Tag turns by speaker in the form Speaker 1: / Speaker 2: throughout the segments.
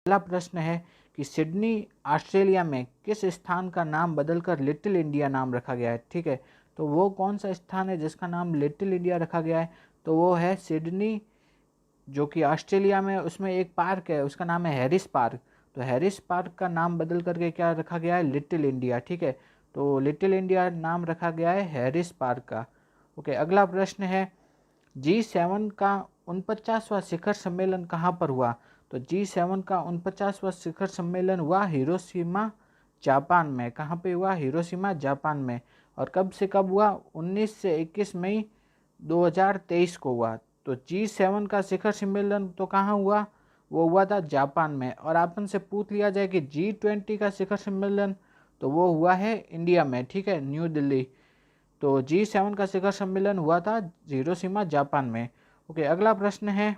Speaker 1: पहला प्रश्न है कि सिडनी ऑस्ट्रेलिया में किस स्थान का नाम बदलकर लिटिल इंडिया नाम रखा गया है। ठीक है, तो वो कौन सा स्थान है जिसका नाम लिटिल इंडिया रखा गया है, तो वो है सिडनी, जो कि ऑस्ट्रेलिया में। उसमें एक पार्क है, उसका नाम है हैरिस पार्क। तो हैरिस पार्क का नाम बदल करके क्या रखा गया है, लिटिल इंडिया। ठीक है, तो लिटिल इंडिया नाम रखा गया है हैरिस पार्क का। ओके, अगला प्रश्न है G7 का 49वां शिखर सम्मेलन कहाँ पर हुआ। तो G7 का 49वां शिखर सम्मेलन हुआ हिरोशिमा जापान में। कहाँ पे हुआ, हिरोशिमा जापान में। और कब से कब हुआ, 19 से 21 मई 2023 को हुआ। तो G7 का शिखर सम्मेलन तो कहाँ हुआ, वो हुआ था जापान में। और आपन से पूछ लिया जाए कि G20 का शिखर सम्मेलन, तो वो हुआ है इंडिया में। ठीक है, न्यू दिल्ली। तो G7 का शिखर सम्मेलन हुआ था हिरोशिमा जापान में। ओके, अगला प्रश्न है,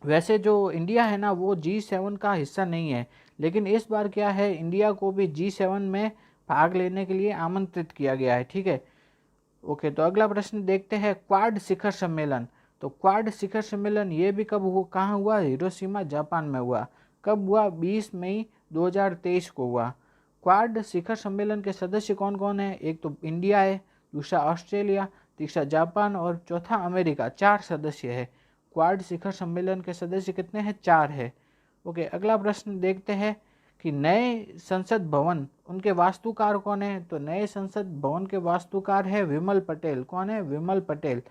Speaker 1: वैसे जो इंडिया है ना वो G7 का हिस्सा नहीं है, लेकिन इस बार क्या है, इंडिया को भी G7 में भाग लेने के लिए आमंत्रित किया गया है। ठीक है, ओके, तो अगला प्रश्न देखते हैं, क्वाड शिखर सम्मेलन। तो क्वाड शिखर सम्मेलन ये भी कब हुआ, कहाँ हुआ, हिरोशिमा जापान में हुआ। कब हुआ, 20 मई 2023 को हुआ। क्वाड शिखर सम्मेलन के सदस्य कौन कौन है, एक तो इंडिया है, दूसरा ऑस्ट्रेलिया, तीसरा जापान और चौथा अमेरिका। 4 सदस्य है। क्वाड शिखर सम्मेलन के सदस्य कितने हैं, 4 है। ओके, अगला प्रश्न देखते हैं कि नए संसद भवन उनके वास्तुकार कौन है। तो नए संसद भवन के वास्तुकार है विमल पटेल। कौन है, विमल पटेल।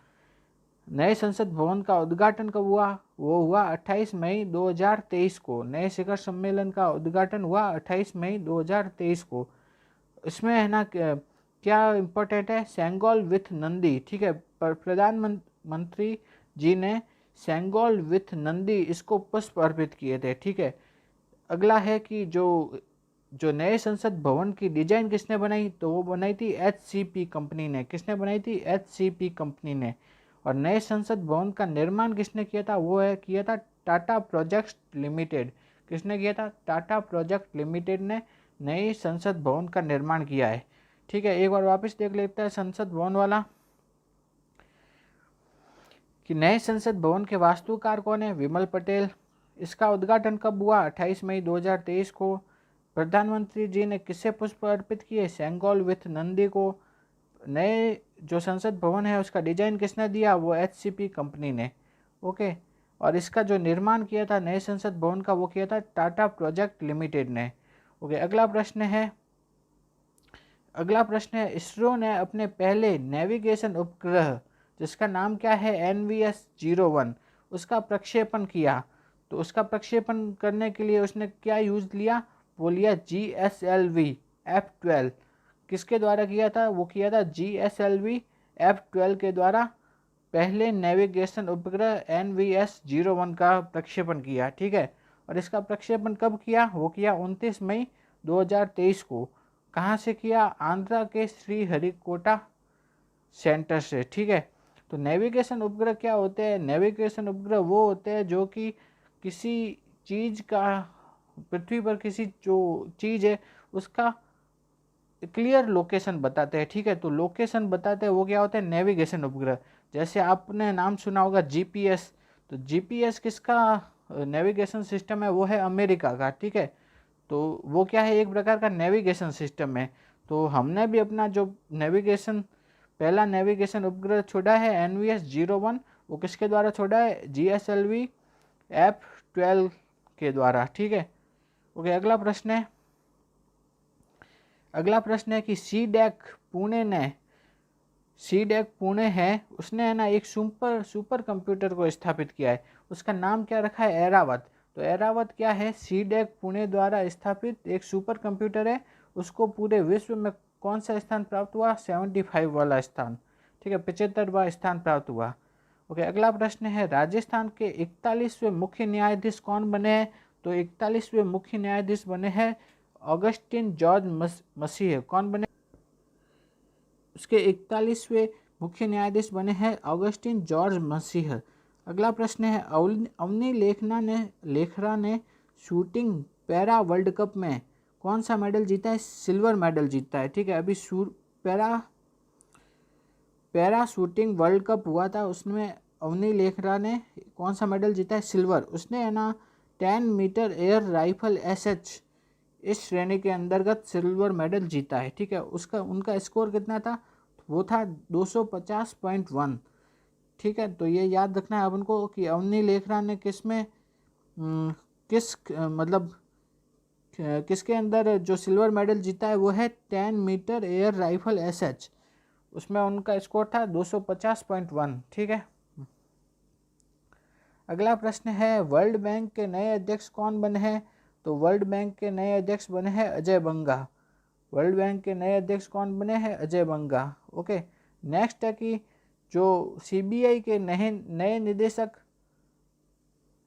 Speaker 1: नए संसद भवन का उद्घाटन कब हुआ, वो हुआ 28 मई 2023 को। नए शिखर सम्मेलन का उद्घाटन हुआ 28 मई 2023 को। इसमें है ना क्या इम्पोर्टेंट है, सेंगोल विथ नंदी। ठीक है, प्रधानमंत्री जी ने सेंगोल विथ नंदी इसको पुष्प अर्पित किए थे। ठीक है, अगला है कि जो नए संसद भवन की डिजाइन किसने बनाई, तो वो बनाई थी HCP कंपनी ने। किसने बनाई थी, HCP कंपनी ने। और नए संसद भवन का निर्माण किसने किया था, वो है किया था टाटा प्रोजेक्ट्स लिमिटेड। किसने किया था, टाटा प्रोजेक्ट लिमिटेड ने नई संसद भवन का निर्माण किया है। ठीक है, एक बार वापस देख लेते हैं संसद भवन वाला, कि नए संसद भवन के वास्तुकार कौन है, विमल पटेल। इसका उद्घाटन कब हुआ, 28 मई 2023 को। प्रधानमंत्री जी ने किससे पुष्प अर्पित किए, सेंगोल विथ नंदी को। नए जो संसद भवन है उसका डिजाइन किसने दिया, वो HCP कंपनी ने। ओके, और इसका जो निर्माण किया था नए संसद भवन का, वो किया था टाटा प्रोजेक्ट लिमिटेड ने। ओके, अगला प्रश्न है, इसरो ने अपने पहले नेविगेशन उपग्रह जिसका नाम क्या है, NVS-01, उसका प्रक्षेपण किया। तो उसका प्रक्षेपण करने के लिए उसने क्या यूज लिया, वो लिया GSLV F12। किसके द्वारा किया था, वो किया था GSLV F12 के द्वारा पहले नेविगेशन उपग्रह NVS-01 का प्रक्षेपण किया। ठीक है, और इसका प्रक्षेपण कब किया, वो किया 29 मई 2023 को। कहाँ से किया, आंध्रा के श्रीहरिकोटा सेंटर से। ठीक है, तो नेविगेशन उपग्रह क्या होते हैं, नेविगेशन उपग्रह वो होते हैं जो कि किसी चीज़ का, पृथ्वी पर किसी जो चीज़ है उसका क्लियर लोकेशन बताते हैं। ठीक है, तो लोकेशन बताते हैं वो क्या होते हैं, नेविगेशन उपग्रह। जैसे आपने नाम सुना होगा GPS। तो GPS किसका नेविगेशन सिस्टम है, वो है अमेरिका का। ठीक है, तो वो क्या है, एक प्रकार का नेविगेशन सिस्टम है। तो हमने भी अपना जो नेविगेशन, पहला नेविगेशन उपग्रह छोड़ा है NVS-01, वो किसके द्वारा छोड़ा है, GSLV F12 के द्वारा। ठीक है, ओके, अगला प्रश्न है कि सी डैक पुणे है, उसने है ना एक सुपर कंप्यूटर को स्थापित किया है। उसका नाम क्या रखा है, एरावत। तो एरावत क्या है, सी-डैक पुणे द्वारा स्थापित एक सुपर कंप्यूटर है। उसको पूरे विश्व में कौन सा स्थान प्राप्त हुआ, 75 वाला स्थान। ठीक है, 75वां स्थान प्राप्त हुआ। ओके, अगला प्रश्न है, राजस्थान के 41वें मुख्य न्यायाधीश कौन बने हैं। तो 41वें मुख्य न्यायाधीश बने हैं ऑगस्टिन जॉर्ज मसीह। कौन बने, उसके 41वें मुख्य न्यायाधीश बने हैं ऑगस्टिन जॉर्ज मसीह। अगला प्रश्न है, अवनी लेखरा ने शूटिंग पैरा वर्ल्ड कप में कौन सा मेडल जीता है, सिल्वर मेडल जीता है। ठीक है, अभी पैरा शूटिंग वर्ल्ड कप हुआ था, उसमें अवनी लेखरा ने कौन सा मेडल जीता है, सिल्वर। उसने है ना 10 मीटर एयर राइफल SH इस श्रेणी के अंतर्गत सिल्वर मेडल जीता है। ठीक है, उसका उनका स्कोर कितना था, वो था 250.1। ठीक है, तो ये याद रखना है अपन को कि अवनी लेखरा ने किस में मतलब किसके अंदर जो सिल्वर मेडल जीता है वो है 10 मीटर एयर राइफल SH, उसमें उनका स्कोर था 250.1। ठीक है, अगला प्रश्न है वर्ल्ड बैंक के नए अध्यक्ष कौन बने हैं। तो वर्ल्ड बैंक के नए अध्यक्ष बने हैं अजय बंगा। वर्ल्ड बैंक के नए अध्यक्ष कौन बने हैं, अजय बंगा। ओके, नेक्स्ट है कि जो CBI के नए निदेशक,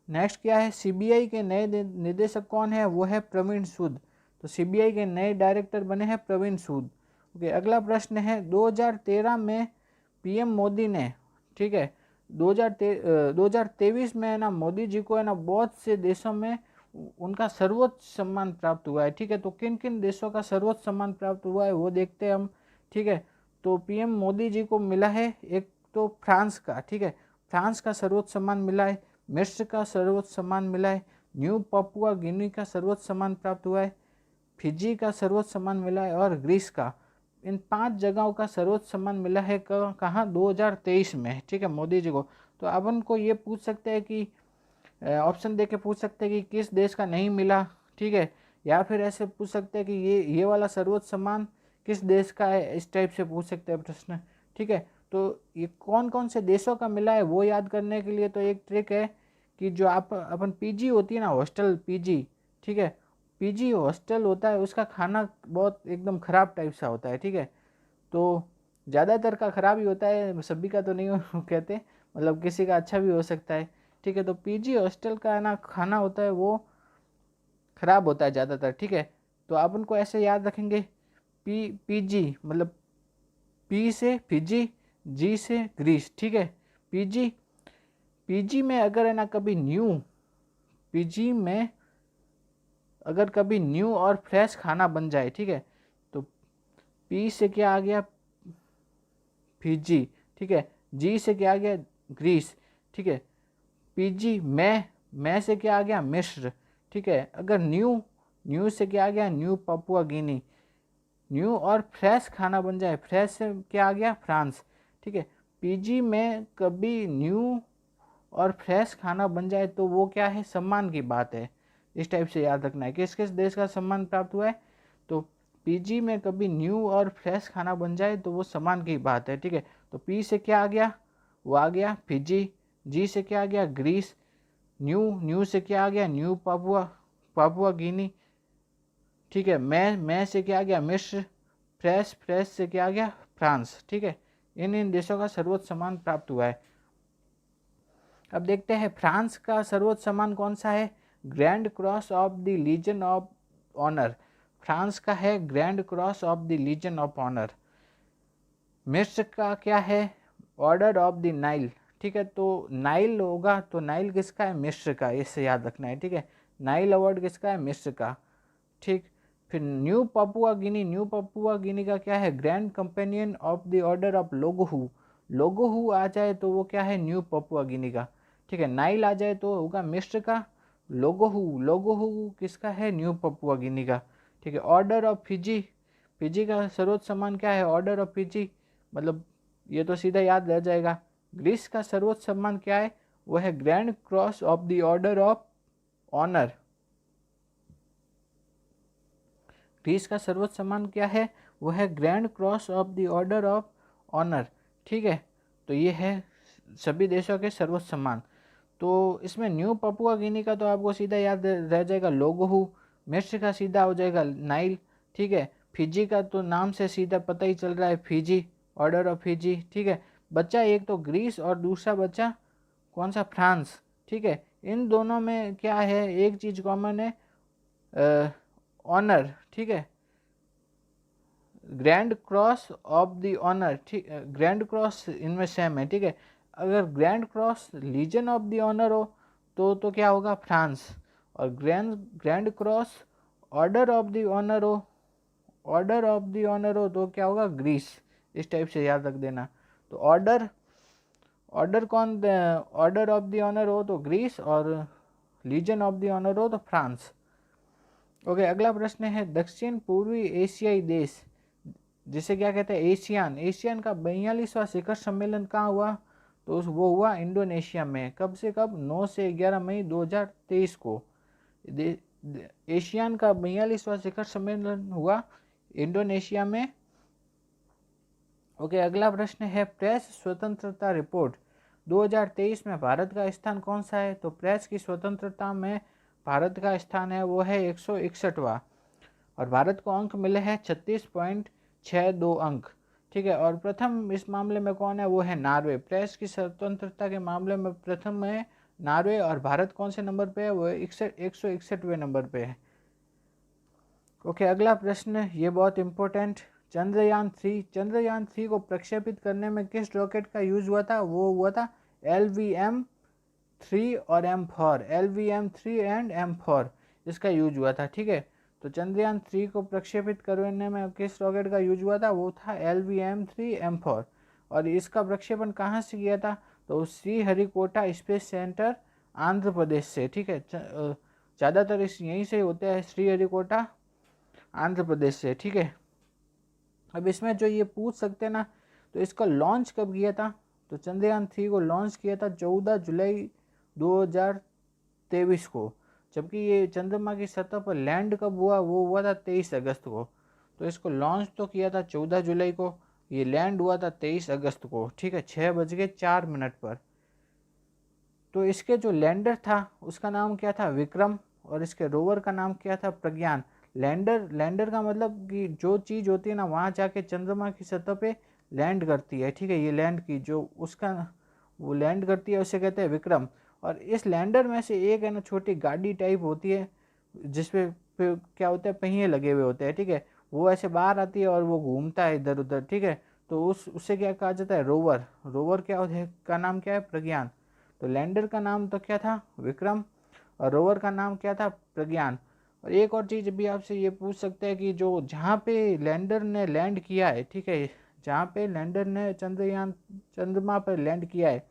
Speaker 1: नेक्स्ट क्या है, CBI के नए निदेशक कौन है, वो है प्रवीण सूद। तो CBI के नए डायरेक्टर बने हैं प्रवीण सूद। ओके, अगला प्रश्न है 2013 में PM मोदी ने, ठीक है, 2023 में ना मोदी जी को है ना बहुत से देशों में उनका सर्वोच्च सम्मान प्राप्त हुआ है। ठीक है, तो किन किन देशों का सर्वोच्च सम्मान प्राप्त हुआ है वो देखते हैं हम। ठीक है, तो PM मोदी जी को मिला है एक तो फ्रांस का, ठीक है, फ्रांस का सर्वोच्च सम्मान मिला है, मिस्र का सर्वोच्च सम्मान मिला है, न्यू पपुआ गिनी का सर्वोच्च सम्मान प्राप्त हुआ है, फिजी का सर्वोच्च सम्मान मिला है और ग्रीस का। इन 5 जगहों का सर्वोच्च सम्मान मिला है कहाँ, 2023 में। ठीक है, मोदी जी को। तो अपन को ये पूछ सकते हैं कि ऑप्शन दे के पूछ सकते हैं कि किस देश का नहीं मिला। ठीक है, या फिर ऐसे पूछ सकते हैं कि ये वाला सर्वोच्च सम्मान किस देश का है, इस टाइप से पूछ सकते हैं प्रश्न। ठीक है, तो ये कौन कौन से देशों का मिला है वो याद करने के लिए तो एक ट्रिक है कि जो अपन PG होती है ना, हॉस्टल PG, ठीक है, PG हॉस्टल होता है, उसका खाना बहुत एकदम ख़राब टाइप सा होता है। ठीक है, तो ज़्यादातर का ख़राब ही होता है, सभी का तो नहीं कहते, मतलब किसी का अच्छा भी हो सकता है। ठीक है, तो PG हॉस्टल का ना खाना होता है वो ख़राब होता है ज़्यादातर। ठीक है, तो आप उनको ऐसे याद रखेंगे, PG मतलब P से फिजी, G से ग्रीस। ठीक है, PG में अगर है ना कभी PG में अगर कभी न्यू और फ्रेश खाना बन जाए, ठीक है, तो P से क्या आ गया, फिजी। ठीक है, G से क्या आ गया, ग्रीस। ठीक है, PG मैं से क्या आ गया, मिस्र। ठीक है, अगर न्यू से क्या आ गया, न्यू पपुआ गिनी। न्यू और फ्रेश खाना बन जाए, फ्रेश से क्या आ गया, फ्रांस। ठीक है, PG में कभी न्यू और फ्रेश खाना बन जाए तो वो क्या है, सम्मान की बात है। इस टाइप से याद रखना है किस किस देश का सम्मान प्राप्त हुआ है। तो PG में कभी न्यू और फ्रेश खाना बन जाए तो वो सम्मान की बात है। ठीक है, तो P से क्या आ गया, वो आ गया फिजी। G से क्या आ गया, ग्रीस। न्यू से क्या आ गया, न्यू पापुआ गिनी। ठीक है, मैं से क्या आ गया, मिस्र। फ्रेश से क्या आ गया, फ्रांस। ठीक है, इन देशों का सर्वोच्च सम्मान प्राप्त हुआ है। अब देखते हैं फ्रांस का सर्वोच्च सम्मान कौन सा है, grand cross of the legion of honour. France का है grand cross of the legion of honour. मिस्र का क्या है, ऑर्डर ऑफ द नाइल। ठीक है, तो नाइल होगा तो नाइल किसका है, मिस्र का, इससे याद रखना है। ठीक है, नाइल अवार्ड किसका है, मिस्र का। ठीक, फिर न्यू पपुआ गिनी का क्या है, grand companion of the order of Logohu आ जाए तो वो क्या है, न्यू पपुआ गिनी का। ठीक है, नाइल आ जाए तो होगा मिस्र का। लोगोहू किसका है, न्यू पपुआ गिनी का। ठीक है, ऑर्डर ऑफ फिजी का सर्वोच्च सम्मान क्या है, ऑर्डर ऑफ फिजी, मतलब ये तो सीधा याद रह जाएगा। ग्रीस का सर्वोच्च सम्मान क्या है, वो है grand cross of the order of honour. Greece का सर्वोच्च सम्मान क्या है, वो है grand cross of the order of honour. ठीक है, तो ये है सभी देशों के सर्वोच्च सम्मान। तो इसमें न्यू पपुआ गिनी का तो आपको सीधा याद रह जाएगा लोगोहू। मिस्र का सीधा हो जाएगा नाइल। ठीक है, फिजी का तो नाम से सीधा पता ही चल रहा है, फिजी, ऑर्डर ऑफ फिजी। ठीक है, बच्चा एक तो ग्रीस और दूसरा बच्चा कौन सा, फ्रांस। ठीक है, इन दोनों में क्या है, एक चीज़ कॉमन है, ऑनर। ठीक है, grand cross of the honour. ठीक, ग्रैंड क्रॉस इनमें सेम है। ठीक है, अगर grand cross legion of the honour हो तो क्या होगा, फ्रांस। और grand cross order of the honour हो तो क्या होगा, ग्रीस। इस टाइप से याद रख देना। तो order order of the honour हो तो ग्रीस, और लीजन ऑफ द ऑनर हो तो फ्रांस। ओके, अगला प्रश्न है दक्षिण पूर्वी एशियाई देश जिसे क्या कहते हैं एशियान, एशियन का 42वां शिखर सम्मेलन कहाँ हुआ, तो वो हुआ इंडोनेशिया में। कब से कब, 9 से 11 मई 2023 को एशियान का 42वां शिखर सम्मेलन हुआ इंडोनेशिया में। ओके, अगला प्रश्न है प्रेस स्वतंत्रता रिपोर्ट 2023 में भारत का स्थान कौन सा है, तो प्रेस की स्वतंत्रता में भारत का स्थान है वो है 161वां, और भारत को अंक मिले हैं 36.62 अंक, ठीक है। और प्रथम इस मामले में कौन है, वो है नॉर्वे। प्रेस की स्वतंत्रता के मामले में प्रथम है नॉर्वे, और भारत कौन से नंबर पे है, वो 161वें नंबर पे है। ओके, अगला प्रश्न ये बहुत इंपॉर्टेंट, चंद्रयान 3 को प्रक्षेपित करने में किस रॉकेट का यूज हुआ था, वो हुआ था LVM-3 और M4, LVM-3 एंड M4 इसका यूज हुआ था, ठीक है। तो चंद्रयान 3 को प्रक्षेपित करने में किस रॉकेट का यूज हुआ था, वो था LVM-3 M4, और इसका प्रक्षेपण कहाँ से किया था, तो श्रीहरिकोटा स्पेस सेंटर आंध्र प्रदेश से, ठीक है। ज़्यादातर इस यहीं से होते हैं, श्रीहरिकोटा आंध्र प्रदेश से, ठीक है। अब इसमें जो ये पूछ सकते हैं ना, तो इसका लॉन्च कब किया था, तो चंद्रयान 3 को लॉन्च किया था 14 जुलाई 2023 को, जबकि ये चंद्रमा की सतह पर लैंड कब हुआ, वो हुआ था 23 अगस्त को। तो इसको लॉन्च तो किया था 14 जुलाई को, ये लैंड हुआ था 23 अगस्त को, ठीक है, 6:04 पर। तो इसके जो लैंडर था उसका नाम क्या था, विक्रम, और इसके रोवर का नाम क्या था, प्रज्ञान। लैंडर का मतलब कि जो चीज़ होती है ना वहाँ जाके चंद्रमा की सतह पे लैंड करती है, ठीक है। ये लैंड की जो उसका वो लैंड करती है उसे कहते हैं विक्रम। और इस लैंडर में से एक है ना छोटी गाड़ी टाइप होती है जिसपे क्या होता है, पहिए लगे हुए होते हैं, ठीक है। वो ऐसे बाहर आती है और वो घूमता है इधर उधर, ठीक है। तो उससे क्या कहा जाता है, रोवर। रोवर क्या होता है, का नाम क्या है, प्रज्ञान। तो लैंडर का नाम तो क्या था, विक्रम, और रोवर का नाम क्या था, प्रज्ञान। और एक और चीज़ भी आपसे ये पूछ सकते हैं कि जो जहाँ पे लैंडर ने लैंड किया है, ठीक है, जहाँ पे लैंडर ने चंद्रमा पर लैंड किया है,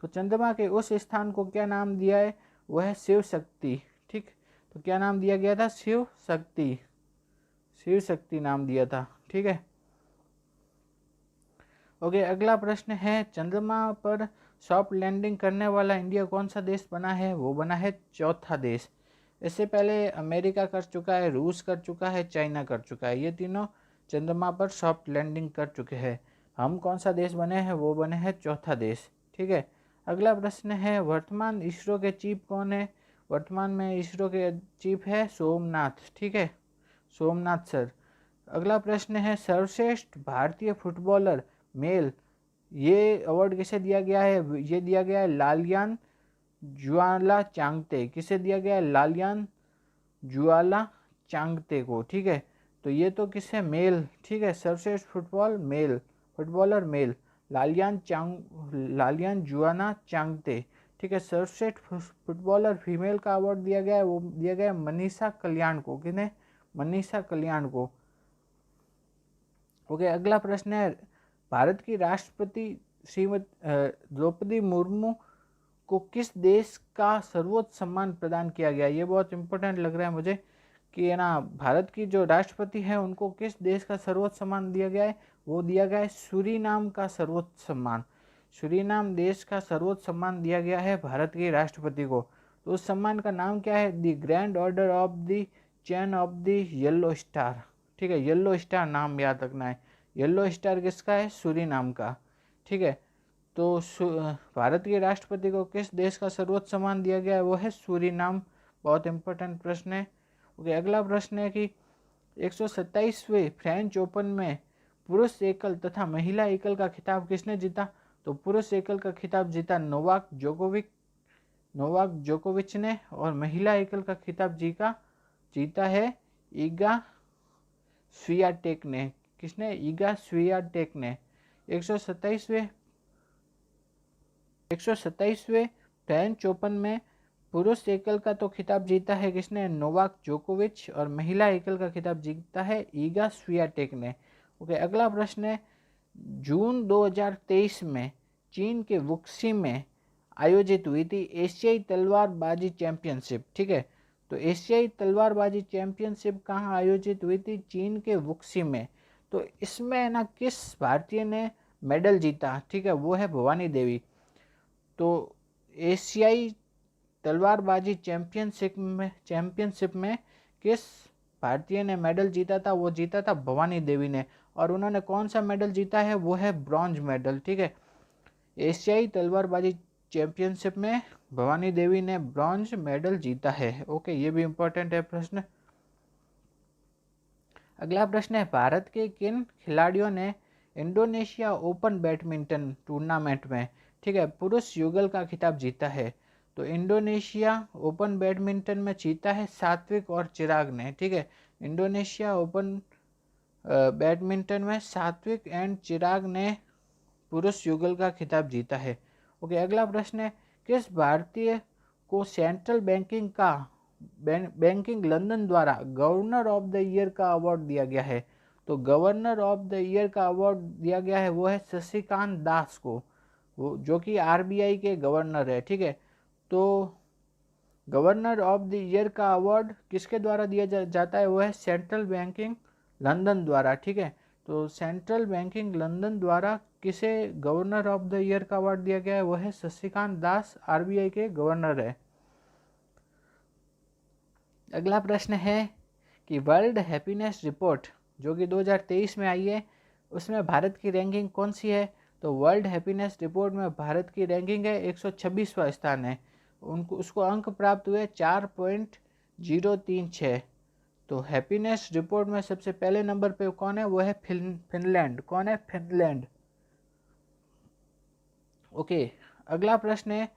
Speaker 1: तो चंद्रमा के उस स्थान को क्या नाम दिया है, वह है शिव शक्ति, ठीक। तो क्या नाम दिया गया था, शिव शक्ति, शिव शक्ति नाम दिया था, ठीक है। ओके, अगला प्रश्न है चंद्रमा पर सॉफ्ट लैंडिंग करने वाला इंडिया कौन सा देश बना है, वो बना है चौथा देश। इससे पहले अमेरिका कर चुका है, रूस कर चुका है, चाइना कर चुका है, ये तीनों चंद्रमा पर सॉफ्ट लैंडिंग कर चुके हैं। हम कौन सा देश बने हैं, वो बने हैं चौथा देश, ठीक है। अगला प्रश्न है वर्तमान इसरो के चीफ कौन है, वर्तमान में इसरो के चीफ है सोमनाथ, ठीक है, सोमनाथ सर। अगला प्रश्न है सर्वश्रेष्ठ भारतीय फुटबॉलर मेल, ये अवार्ड किसे दिया गया है, ये दिया गया है लालियान ज्वाला चांगते, किसे दिया गया है, लालियान ज्वाला चांगते को, ठीक है। तो ये तो किसे, मेल, ठीक है, सर्वश्रेष्ठ footballer mail Lallian Juana Chhangte, ठीक है। सर्वश्रेष्ठ फुटबॉलर फीमेल का अवार्ड दिया गया है, वो दिया गया है मनीषा कल्याण को, किन्हें, मनीषा कल्याण को। ओके, अगला प्रश्न है भारत की राष्ट्रपति श्रीमती द्रौपदी मुर्मू को किस देश का सर्वोच्च सम्मान प्रदान किया गया, ये बहुत इंपॉर्टेंट लग रहा है मुझे कि है ना, भारत की जो राष्ट्रपति है उनको किस देश का सर्वोच्च सम्मान दिया गया है, वो दिया गया है सूरीनाम का सर्वोच्च सम्मान। सूरीनाम देश का सर्वोच्च सम्मान दिया गया है भारत के राष्ट्रपति को। तो उस सम्मान का नाम क्या है, the grand order of the chain of the yellow star, ठीक है, येलो स्टार नाम याद रखना है। येलो स्टार किसका है, सूरीनाम का, ठीक है। तो भारत के राष्ट्रपति को किस देश का सर्वोच्च सम्मान दिया गया है, वो है सूरीनाम। बहुत इंपॉर्टेंट प्रश्न है। ओके, अगला प्रश्न है कि 127वें फ्रेंच ओपन में पुरुष एकल तथा महिला एकल का खिताब किसने जीता, तो पुरुष एकल का खिताब जीता नोवाक जोकोविच ने, और महिला एकल का खिताब जीता है ईगा स्वियाटेक ने, किसने, ईगा स्वियाटेक ने। 127वें फ्रेंच ओपन में पुरुष एकल का तो खिताब जीता है किसने, नोवाक जोकोविच, और महिला एकल का खिताब जीता है ईगा स्वियाटेक ने। ओके, अगला प्रश्न है जून 2023 में चीन के वुक्सी में आयोजित हुई थी एशियाई तलवारबाजी चैंपियनशिप। ठीक है, तो एशियाई तलवारबाजी चैंपियनशिप कहाँ आयोजित हुई थी? चीन के वुक्सी में। तो इसमें है ना किस भारतीय ने मेडल जीता? ठीक है, वो है भवानी देवी। तो एशियाई तलवारबाजी चैंपियनशिप में किस भारतीय ने मेडल जीता था? वो जीता था भवानी देवी ने। और उन्होंने कौन सा मेडल जीता है? वो है ब्रॉन्ज मेडल। ठीक है, एशियाई तलवारबाजी चैंपियनशिप में भवानी देवी ने ब्रॉन्ज मेडल जीता है। ओके, ये भी इंपॉर्टेंट है प्रश्न। अगला प्रश्न है, भारत के किन खिलाड़ियों ने इंडोनेशिया ओपन बैडमिंटन टूर्नामेंट में, ठीक है, पुरुष युगल का खिताब जीता है? तो इंडोनेशिया ओपन बैडमिंटन में जीता है सात्विक और चिराग ने। ठीक है, इंडोनेशिया ओपन बैडमिंटन में सात्विक एंड चिराग ने पुरुष युगल का खिताब जीता है। ओके, अगला प्रश्न है, किस भारतीय को सेंट्रल बैंकिंग लंदन द्वारा गवर्नर ऑफ द ईयर का अवार्ड दिया गया है? तो गवर्नर ऑफ द ईयर का अवार्ड दिया गया है वो है शशिकांत दास को, वो जो कि आरबीआई के गवर्नर है। ठीक है, तो गवर्नर ऑफ द ईयर का अवार्ड किसके द्वारा दिया जाता है? वो है सेंट्रल बैंकिंग लंदन द्वारा। ठीक है, तो सेंट्रल बैंकिंग लंदन द्वारा किसे गवर्नर ऑफ द ईयर का अवार्ड दिया गया है? वो है शशिकांत दास, आरबीआई के गवर्नर है। अगला प्रश्न है कि वर्ल्ड हैप्पीनेस रिपोर्ट जो कि 2023 में आई है, उसमें भारत की रैंकिंग कौन सी है? तो वर्ल्ड हैप्पीनेस रिपोर्ट में भारत की रैंकिंग है 126वां स्थान है। उसको अंक प्राप्त हुए 4.036। तो हैप्पीनेस रिपोर्ट में सबसे पहले नंबर पे कौन है? वो है फिनलैंड। कौन है? फिनलैंड। ओके, अगला प्रश्न है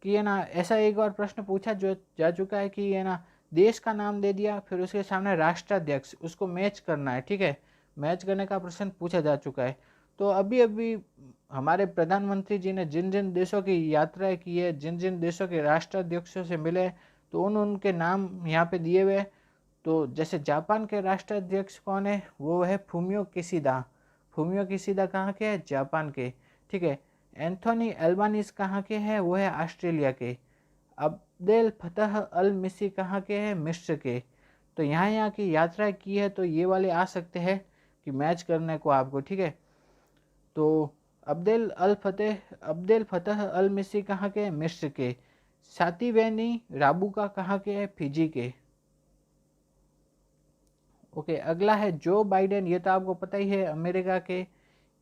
Speaker 1: कि है ना, ऐसा एक बार प्रश्न पूछा जो जा चुका है कि है ना, देश का नाम दे दिया, फिर उसके सामने राष्ट्राध्यक्ष, उसको मैच करना है। ठीक है, मैच करने का प्रश्न पूछा जा चुका है। तो अभी अभी हमारे प्रधानमंत्री जी ने जिन जिन देशों की यात्राएं की है, जिन जिन देशों के राष्ट्राध्यक्षों से मिले, तो उनके नाम यहाँ पे दिए हुए। तो जैसे जापान के राष्ट्राध्यक्ष कौन है? वो है फूमियो किशिदा। फूमियो किशिदा कहाँ के हैं? जापान के। ठीक है, एंथोनी एल्बानीज कहाँ के हैं? वो है ऑस्ट्रेलिया के। अब्देल फतह अल मिसी कहाँ के हैं? मिस्र के। तो यहाँ की यात्रा की है, तो ये वाले आ सकते हैं कि मैच करने को आपको। ठीक है, तो अब्देल फतह अल मिसी कहाँ के हैं? मिस्र के। सातिवैनी राबुका कहाँ के हैं? फिजी के। ओके, अगला है जो बाइडेन, ये तो आपको पता ही है, अमेरिका के।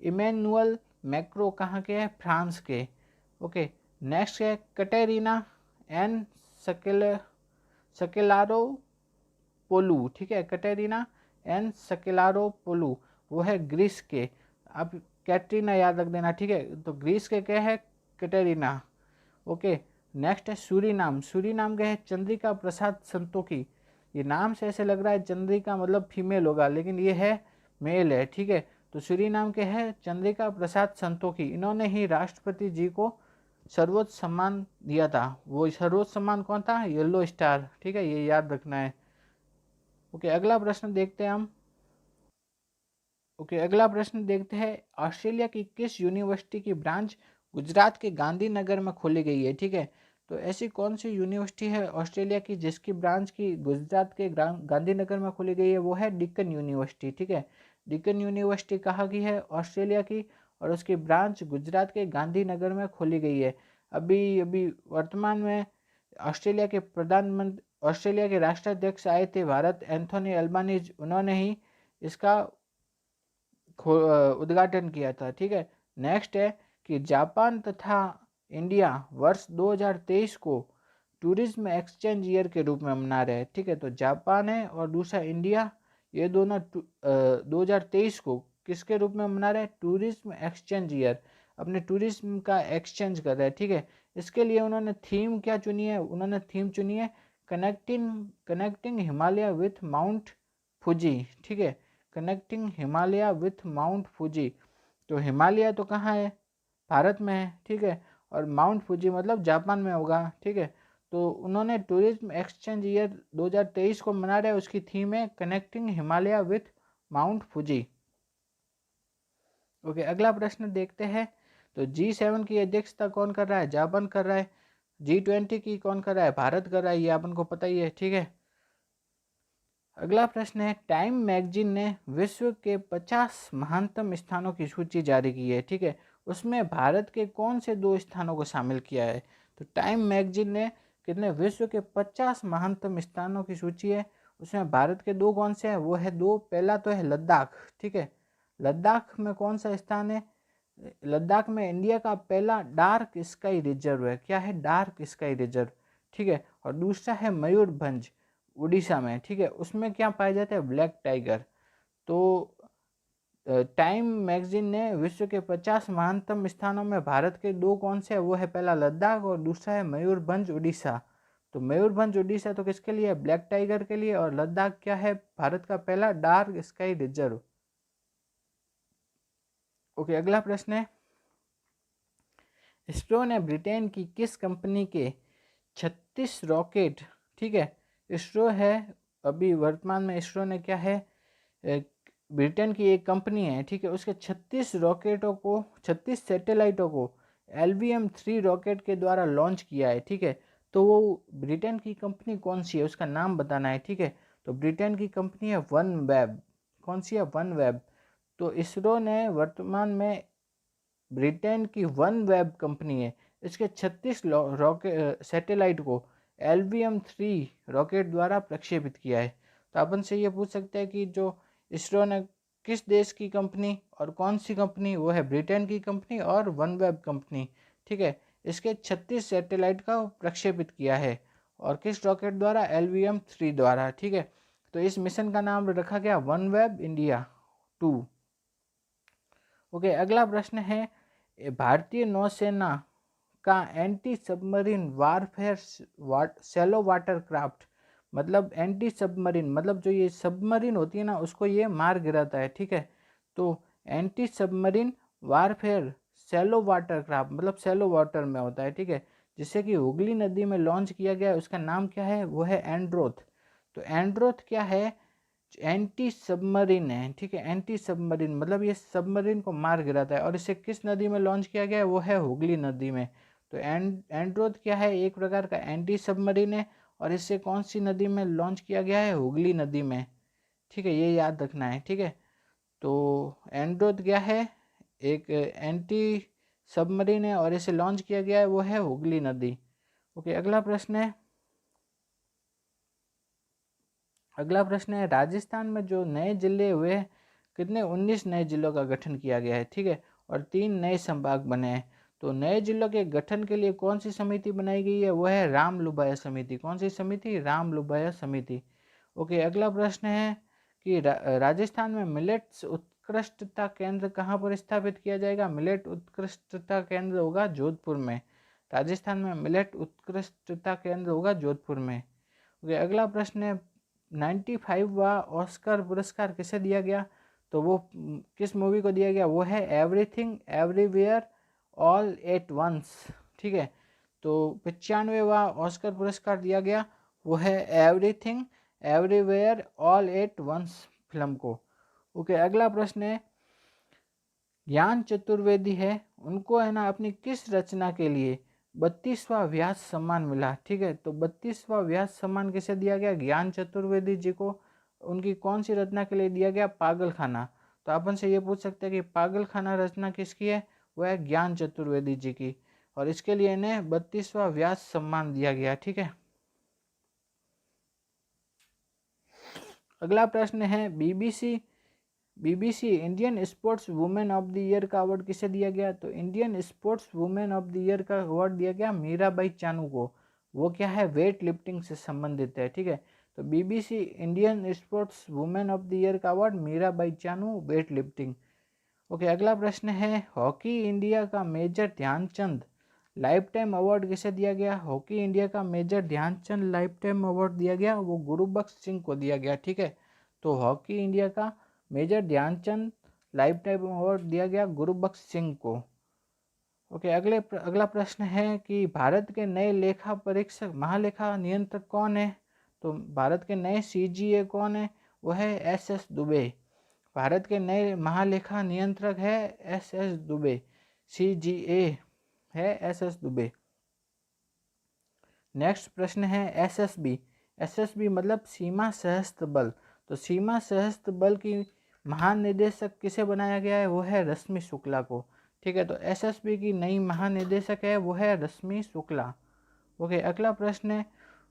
Speaker 1: इमैनुअल मैक्रो कहाँ के हैं? फ्रांस के। ओके, नेक्स्ट है कटेरिना एन सकेलारो पोलू। ठीक है, कटेरिना एन सकेलारो पोलू, वो है ग्रीस के। आप कैटरीना याद रख देना। ठीक है, तो ग्रीस के क्या है? कटेरिना। ओके, नेक्स्ट है सूरीनाम। सूरीनाम के है चंद्रिका प्रसाद संतोखी। ये नाम से ऐसे लग रहा है चंद्रिका मतलब फीमेल होगा, लेकिन ये है मेल है। ठीक है, तो सूरीनाम के है चंद्रिका प्रसाद संतोखी। इन्होंने ही राष्ट्रपति जी को सर्वोच्च सम्मान दिया था। वो सर्वोच्च सम्मान कौन था? Yellow star. ठीक है, ये याद रखना है। ओके, अगला प्रश्न देखते हैं हम। ओके, अगला प्रश्न देखते हैं, ऑस्ट्रेलिया की किस यूनिवर्सिटी की ब्रांच गुजरात के गांधीनगर में खोली गई है? ठीक है, तो ऐसी कौन सी यूनिवर्सिटी है ऑस्ट्रेलिया की जिसकी ब्रांच की गुजरात के गांधीनगर में खोली गई है? वो है डिक्कन यूनिवर्सिटी। ठीक है, डिक्कन यूनिवर्सिटी कहाँ की है? ऑस्ट्रेलिया की, और उसकी ब्रांच गुजरात के गांधीनगर में खोली गई है। अभी अभी वर्तमान में ऑस्ट्रेलिया के राष्ट्राध्यक्ष आए थे भारत, एंथोनी अल्बानीज, उन्होंने ही इसका उद्घाटन किया था। ठीक है, नेक्स्ट है कि जापान तथा इंडिया वर्ष 2023 को टूरिज्म एक्सचेंज ईयर के रूप में मना रहे हैं। ठीक है, तो जापान है और दूसरा इंडिया, ये दोनों 2023 को किसके रूप में मना रहे हैं? टूरिज्म एक्सचेंज ईयर, अपने टूरिज्म का एक्सचेंज कर रहे हैं। ठीक है, इसके लिए उन्होंने थीम क्या चुनी है? उन्होंने थीम चुनी है connecting Himalaya with Mount Fuji. ठीक है, connecting Himalaya with Mount Fuji. तो हिमालय तो कहाँ है? भारत में है। ठीक है, और माउंट फुजी मतलब जापान में होगा। ठीक है, तो उन्होंने टूरिज्म एक्सचेंज ईयर 2023 को मना रहे हैं, उसकी थीम है connecting Himalaya with Mount Fuji. Okay, अगला प्रश्न देखते हैं। तो G7 की अध्यक्षता कौन कर रहा है? जापान कर रहा है। G20 की कौन कर रहा है? भारत कर रहा है, ये अपन को पता ही है, ठीक है। अगला प्रश्न है, टाइम मैगजीन ने विश्व के 50 महानतम स्थानों की सूची जारी की है, ठीक है। उसमें भारत के कौन से 2 स्थानों को शामिल किया है? तो टाइम मैगजीन ने कितने विश्व के 50 महानतम स्थानों की सूची है, उसमें भारत के 2 कौन से हैं? वो है 2, पहला तो है लद्दाख, ठीक है। लद्दाख में कौन सा स्थान है? लद्दाख में इंडिया का पहला डार्क स्काई रिजर्व है। क्या है? डार्क स्काई रिजर्व, ठीक है। और दूसरा है मयूरभंज, उड़ीसा में, ठीक है। उसमें क्या पाया जाता है? Black tiger. तो टाइम मैगजीन ने विश्व के 50 महानतम स्थानों में भारत के 2 कौन से है? वो है पहला लद्दाख और दूसरा है मयूरभंज उड़ीसा। तो मयूरभंज उड़ीसा तो किसके लिए है? ब्लैक टाइगर के लिए। और लद्दाख क्या है? भारत का पहला डार्क स्काई रिजर्व। ओके, अगला प्रश्न है, इसरो ने ब्रिटेन की किस कंपनी के 36 रॉकेट, ठीक है, इसरो है अभी वर्तमान में, इसरो ने क्या है, ब्रिटेन की एक कंपनी है, ठीक है, उसके 36 रॉकेटों को, 36 सैटेलाइटों को LVM-3 रॉकेट के द्वारा लॉन्च किया है, ठीक है। तो वो ब्रिटेन की कंपनी कौन सी है, उसका नाम बताना है, ठीक है। तो ब्रिटेन की कंपनी है वन वेब। कौन सी है? One web. तो इसरो ने वर्तमान में, ब्रिटेन की वन वेब कंपनी है, इसके 36 रॉकेट सैटेलाइट को LVM-3 रॉकेट द्वारा प्रक्षेपित किया है। तो अपन से ये पूछ सकते हैं कि जो इसरो ने किस देश की कंपनी और कौन सी कंपनी? वो है ब्रिटेन की कंपनी और वन वेब कंपनी, ठीक है। इसके 36 सैटेलाइट का प्रक्षेपित किया है और किस रॉकेट द्वारा? LVM-3 द्वारा, ठीक है। तो इस मिशन का नाम रखा गया वन वेब इंडिया 2। ओके, अगला प्रश्न है, भारतीय नौसेना का anti submarine warfare shallow water craft, मतलब एंटी सबमरीन, मतलब जो ये सबमरीन होती है ना, उसको ये मार गिराता है, ठीक है। तो anti submarine warfare shallow water craft, मतलब शैलो वाटर में होता है, ठीक है, जिसे कि हुगली नदी में लॉन्च किया गया है, उसका नाम क्या है? वो है एंड्रोथ। तो एंड्रोथ क्या है? एंटी सबमरीन है, ठीक है। एंटी सबमरीन मतलब ये सबमरीन को मार गिराता है और इसे किस नदी में लॉन्च किया गया है? वो है हुगली नदी में। तो एंड्रोथ क्या है? एक प्रकार का एंटी सबमरीन है और इसे कौन सी नदी में लॉन्च किया गया है? हुगली नदी में, ठीक है, ये याद रखना है, ठीक है। तो एंड्रोथ क्या है? एक एंटी सबमरीन है और इसे लॉन्च किया गया है, वो है हुगली नदी। ओके, अगला प्रश्न है, अगला प्रश्न है, राजस्थान में जो नए जिले हुए कितने? 19 नए जिलों का गठन किया गया है, ठीक है, और 3 नए संभाग बने हैं। तो नए जिलों के गठन के लिए कौन सी समिति बनाई गई है? वो है राम लुभाया समिति। कौन सी समिति? राम लुभाया समिति। ओके, अगला प्रश्न है कि राजस्थान में मिलेट्स उत्कृष्टता केंद्र कहाँ पर स्थापित किया जाएगा? मिलेट उत्कृष्टता केंद्र होगा जोधपुर में। राजस्थान में मिलेट उत्कृष्टता केंद्र होगा जोधपुर में। ओके, अगला प्रश्न है, 95वां ऑस्कर पुरस्कार किसे दिया गया? तो वो किस मूवी को दिया गया? वो है everything everywhere all at once, ठीक है। तो 95वां ऑस्कर पुरस्कार दिया गया, वो है everything everywhere all at once film को। ओके, अगला प्रश्न है, ज्ञान चतुर्वेदी है, उनको है ना अपनी किस रचना के लिए 32वां व्यास सम्मान मिला, ठीक है। तो 32वां व्यास सम्मान किसे दिया गया? ज्ञान चतुर्वेदी जी को। उनकी कौन सी रचना के लिए दिया गया? पागल खाना। तो अपन से ये पूछ सकते हैं कि पागल खाना रचना किसकी है? वह है ज्ञान चतुर्वेदी जी की, और इसके लिए इन्हें 32वां व्यास सम्मान दिया गया, ठीक है। अगला प्रश्न है, BBC Indian sports women of the year का अवार्ड किसे दिया गया? तो Indian sports women of the year का अवार्ड दिया गया मीराबाई चानू को। वो क्या है? वेट लिफ्टिंग से संबंधित है, ठीक है। तो BBC Indian sports women of the year का award Mirabai Chanu, weight lifting. Okay, अगला प्रश्न है, हॉकी इंडिया का major Dhyanchand life time award किसे दिया गया? हॉकी इंडिया का major Dhyanchand life time award दिया गया, वो गुरुबख्श सिंह को दिया गया, ठीक है। तो हॉकी इंडिया का major Dhyanchand life time award दिया गया गुरुबख्श सिंह को। ओके, अगला प्रश्न है कि भारत के नए लेखा परीक्षक महालेखा नियंत्रक कौन है? तो भारत के नए CGA कौन है? वो है SS दुबे। भारत के नए महालेखा नियंत्रक है SS दुबे। CGA है SS दुबे। नेक्स्ट प्रश्न है SSB। SSB मतलब सीमा सशस्त्र बल। तो सीमा सशस्त्र बल की महानिदेशक किसे बनाया गया है, वो है रश्मि शुक्ला को। ठीक है, तो SSB की नई महानिदेशक है वो है रश्मि शुक्ला। ओके, अगला प्रश्न है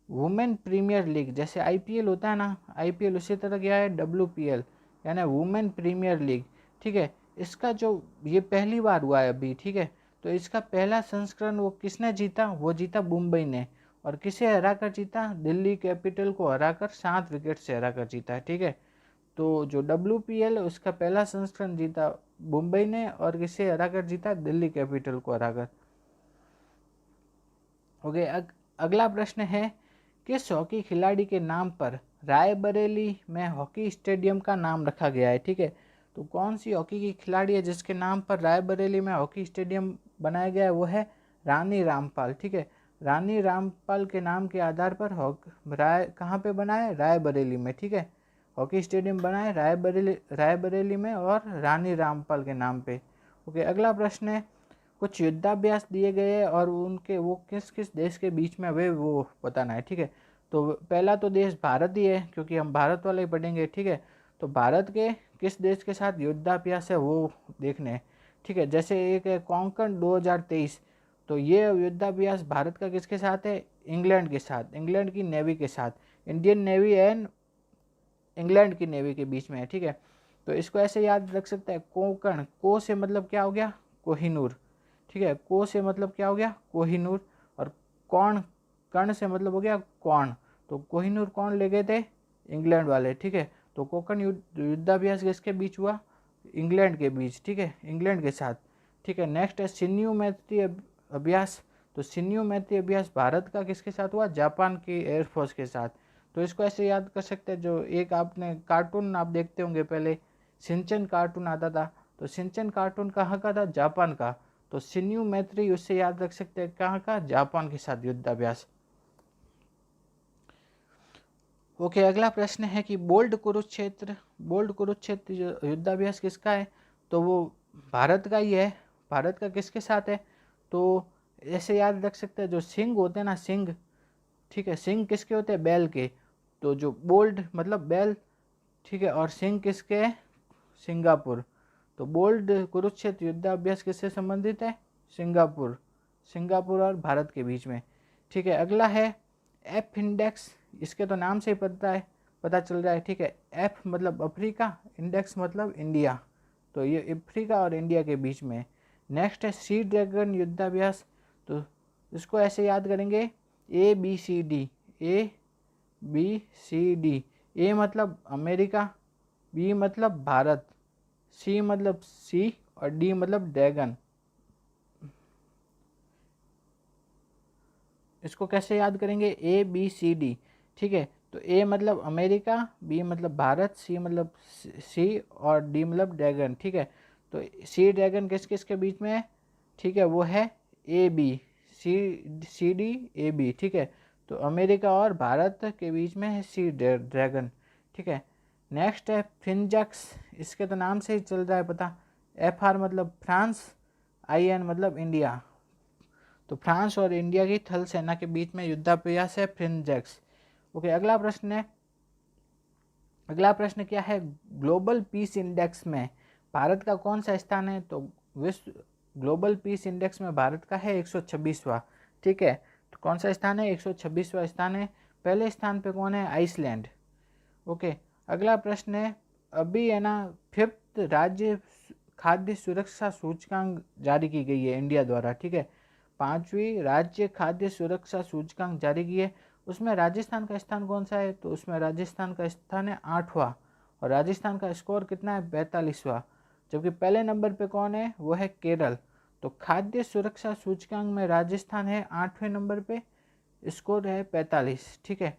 Speaker 1: वुमेन प्रीमियर लीग। जैसे IPL होता है ना, IPL उसी तरह क्या है WPL यानी वुमेन प्रीमियर लीग। ठीक है, इसका जो ये पहली बार हुआ है अभी। ठीक है, तो इसका पहला संस्करण वो किसने जीता, वो जीता मुंबई ने। और किसे हराकर जीता, दिल्ली कैपिटल को हराकर 7 विकेट से हराकर जीता है। ठीक है, तो जो WPL है उसका पहला संस्करण जीता मुंबई ने और किसे हराकर जीता, दिल्ली कैपिटल को हराकर। ओके, अगला प्रश्न है किस हॉकी खिलाड़ी के नाम पर रायबरेली में हॉकी स्टेडियम का नाम रखा गया है। ठीक है, तो कौन सी हॉकी की खिलाड़ी है जिसके नाम पर रायबरेली में हॉकी स्टेडियम बनाया गया है, वो है रानी रामपाल। ठीक है, रानी रामपाल के नाम के आधार पर कहाँ पे बना है, रायबरेली में। ठीक है, हॉकी स्टेडियम बना है रायबरेली में और रानी रामपाल के नाम पे। ओके, अगला प्रश्न है कुछ युद्धाभ्यास दिए गए और उनके वो किस किस देश के बीच में वे वो बताना है। ठीक है, तो पहला तो देश भारत ही है क्योंकि हम भारत वाले ही पढ़ेंगे। ठीक है, तो भारत के किस देश के साथ युद्धाभ्यास है वो देखने हैं। ठीक है, जैसे एक है कोंकण 2023, तो ये युद्धाभ्यास भारत का किसके साथ है, इंग्लैंड के साथ, इंग्लैंड की नेवी के साथ। इंडियन नेवी एंड इंग्लैंड की नेवी के बीच में है। ठीक है, तो इसको ऐसे याद रख सकते हैं कोंकण, को से मतलब क्या हो गया, कोहिनूर। ठीक है, को से मतलब क्या हो गया, कोहिनूर। और कौन, कर्ण से मतलब हो गया कौन। तो कोहिनूर कौन ले गए थे, इंग्लैंड वाले। ठीक है, तो कोंकण युद्धाभ्यास किसके बीच हुआ, इंग्लैंड के बीच। ठीक है, इंग्लैंड के साथ। ठीक है, नेक्स्ट है सिन्यू मैत्री अभ्यास। तो सिन्यू मैत्री अभ्यास भारत का किसके साथ हुआ, जापान की एयरफोर्स के साथ। तो इसको ऐसे याद कर सकते हैं, जो एक आपने कार्टून आप देखते होंगे पहले, सिंचन कार्टून आता था, तो सिंचन कार्टून कहाँ का था, जापान का। तो सिन्यू मैत्री उससे याद रख सकते हैं कहाँ का, जापान के साथ युद्धाभ्यास। ओके, अगला प्रश्न है कि बोल्ड कुरुक्षेत्र जो युद्धाभ्यास किसका है, तो वो भारत का ही है। भारत का किसके साथ है, तो ऐसे याद रख सकते हैं जो सिंह होते हैं ना, सिंह। ठीक है, सिंह किसके होते हैं, बैल के। तो जो बोल्ड मतलब बैल, ठीक है, और सिंह किसके है, सिंगापुर। तो बोल्ड कुरुक्षेत्र युद्धाभ्यास किससे संबंधित है, सिंगापुर और भारत के बीच में। ठीक है, अगला है एफ इंडेक्स। इसके तो नाम से ही पता चल रहा है। ठीक है, एफ मतलब अफ्रीका, इंडेक्स मतलब इंडिया, तो ये अफ्रीका और इंडिया के बीच में। नेक्स्ट है सी ड्रैगन युद्धाभ्यास। तो इसको ऐसे याद करेंगे ABCD, ABCD। ए मतलब अमेरिका, बी मतलब भारत, सी मतलब सी और डी मतलब ड्रैगन। इसको कैसे याद करेंगे, ABCD। ठीक है, तो ए मतलब अमेरिका, बी मतलब भारत, सी मतलब सी और डी मतलब ड्रैगन। ठीक है, तो सी ड्रैगन किस किस के बीच में है, ठीक है, वो है ABCD। ठीक है, तो अमेरिका और भारत के बीच में है सी ड्रैगन। ठीक है, नेक्स्ट है फिनजक्स। इसके तो नाम से ही चल रहा है पता, FR मतलब फ्रांस, IN मतलब इंडिया। तो फ्रांस और इंडिया की थल सेना के बीच में युद्धाभ्यास है फिनजक्स। ओके, अगला प्रश्न क्या है, ग्लोबल पीस इंडेक्स में भारत का कौन सा स्थान है, तो विश्व ग्लोबल पीस इंडेक्स में भारत का है 126वां। ठीक है, तो कौन सा स्थान है, 126वां स्थान है। पहले स्थान पे कौन है, आइसलैंड। ओके, अगला प्रश्न है अभी है ना 5th राज्य खाद्य सुरक्षा सूचकांक जारी की गई है इंडिया द्वारा। ठीक है, 5वीं राज्य खाद्य सुरक्षा सूचकांक जारी की है। उसमें राजस्थान का स्थान कौन सा है, तो उसमें राजस्थान का स्थान है 8वां और राजस्थान का स्कोर कितना है, 42वां। जबकि पहले नंबर पे कौन है, वो है केरल। तो खाद्य सुरक्षा सूचकांक में राजस्थान है 8वें नंबर पे, स्कोर है 45। ठीक है,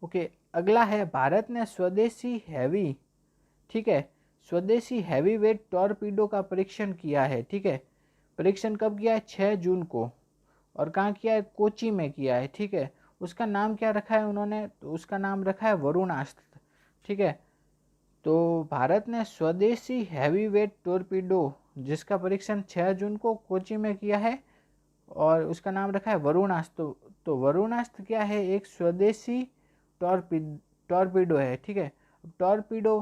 Speaker 1: ओके, अगला है भारत ने स्वदेशी हैवी, ठीक है, स्वदेशी हैवी वेट टॉर्पीडो का परीक्षण किया है। ठीक है, परीक्षण कब किया है, 6 जून को। और कहाँ किया है, कोची में किया है। ठीक है, उसका नाम क्या रखा है उन्होंने, तो उसका नाम रखा है वरुणास्त्र। ठीक है, तो भारत ने स्वदेशी हैवीवेट टोरपीडो जिसका परीक्षण 6 जून को कोची में किया है और उसका नाम रखा है वरुणास्त्र। तो वरुणास्त्र क्या है, एक स्वदेशी टॉर्पीडो है, ठीक है। टॉर्पीडो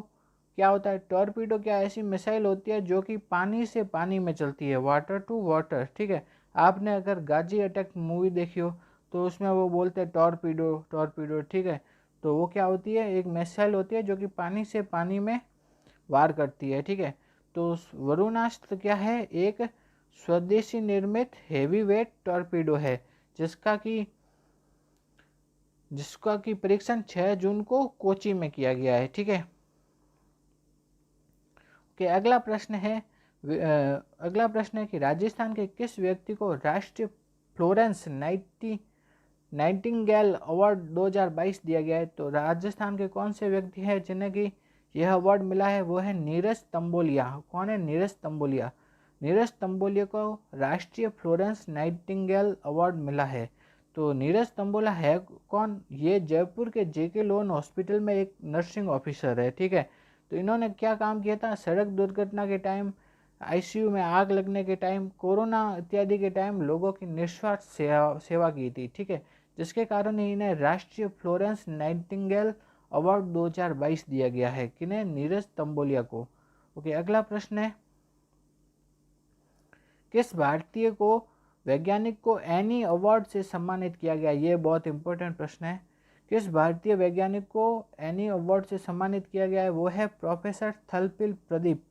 Speaker 1: क्या होता है, टॉर्पीडो क्या ऐसी मिसाइल होती है जो कि पानी से पानी में चलती है, वाटर टू वाटर, ठीक है। आपने अगर गाजी अटैक मूवी देखी हो तो उसमें वो बोलते हैं टॉर्पीडो टॉर्पीडो, ठीक है। तो वो क्या होती है, एक मिसाइल होती है जो कि पानी से पानी में वार करती है, ठीक है। तो वरुणास्त्र क्या है, एक स्वदेशी निर्मित हेवीवेट टॉर्पीडो है जिसका कि परीक्षण 6 जून को कोची में किया गया है, ठीक है। अगला प्रश्न है कि राजस्थान के किस व्यक्ति को राष्ट्रीय फ्लोरेंस नाइटिंगेल अवार्ड 2022 दिया गया है। तो राजस्थान के कौन से व्यक्ति हैं जिन्हें कि यह अवार्ड मिला है, वो है नीरज तंबोलिया। कौन है, नीरज तंबोलिया। नीरज तंबोलिया को राष्ट्रीय फ्लोरेंस नाइटिंगेल अवार्ड मिला है। तो नीरज तंबोला है कौन, ये जयपुर के जेके लोन हॉस्पिटल में एक नर्सिंग ऑफिसर है, ठीक है। तो इन्होंने क्या काम किया था, सड़क दुर्घटना के टाइम, आईसीयू में आग लगने के टाइम, कोरोना इत्यादि के टाइम लोगों की निस्वार्थ सेवा की थी, ठीक है। जिसके कारण इन्हें राष्ट्रीय फ्लोरेंस नाइटिंगेल अवार्ड 2022 दिया गया है, किन्हें, नीरज तंबोलिया को। ओके, अगला प्रश्न है, किस भारतीय को वैज्ञानिक को एनी अवार्ड से सम्मानित किया गया। ये बहुत इंपॉर्टेंट प्रश्न है। किस भारतीय वैज्ञानिक को एनी अवार्ड से सम्मानित किया गया है, वो है प्रोफेसर थलपिल प्रदीप।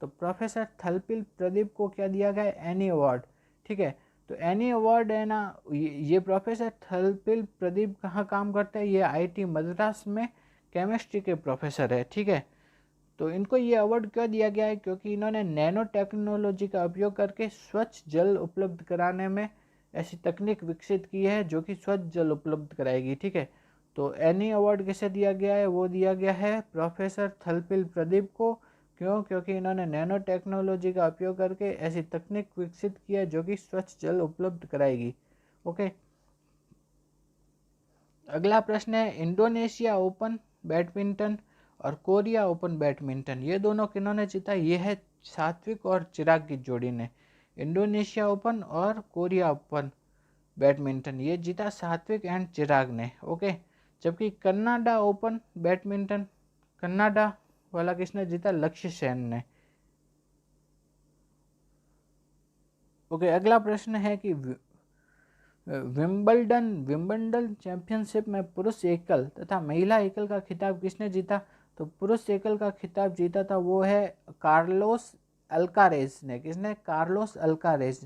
Speaker 1: तो प्रोफेसर थलपिल प्रदीप को क्या दिया गया है, एनी अवार्ड, ठीक है। तो एनी अवार्ड है ना, ये प्रोफेसर थलपिल प्रदीप कहाँ काम करते हैं, ये आईआईटी मद्रास में केमिस्ट्री के प्रोफेसर है, ठीक है। तो इनको ये अवार्ड क्यों दिया गया है, क्योंकि इन्होंने नैनो टेक्नोलॉजी का उपयोग करके स्वच्छ जल उपलब्ध कराने में ऐसी तकनीक विकसित की है जो कि स्वच्छ जल उपलब्ध कराएगी, ठीक है। तो एनी अवार्ड किसे दिया गया है, वो दिया गया है प्रोफेसर थलपिल प्रदीप को। क्यों, क्योंकि इन्होंने नैनो टेक्नोलॉजी का उपयोग करके ऐसी तकनीक विकसित की है जो कि स्वच्छ जल उपलब्ध कराएगी। ओके, अगला प्रश्न है, इंडोनेशिया ओपन बैडमिंटन और कोरिया ओपन बैडमिंटन ये दोनों किन्होंने जीता, ये है सात्विक और चिराग की जोड़ी ने। इंडोनेशिया ओपन और कोरिया ओपन बैडमिंटन ये जीता सात्विक एंड चिराग ने। ओके, जबकि कनाडा ओपन बैडमिंटन, कनाडा वाला किसने जीता, लक्ष्य सेन ने। ओके, अगला प्रश्न है कि विंबलडन चैंपियनशिप में पुरुष एकल तथा महिला एकल का खिताब किसने जीता। तो पुरुष एकल का खिताब जीता था वो है कार्लोस अल्कारेज ने। किसने, कार्लोस अल्कारेज।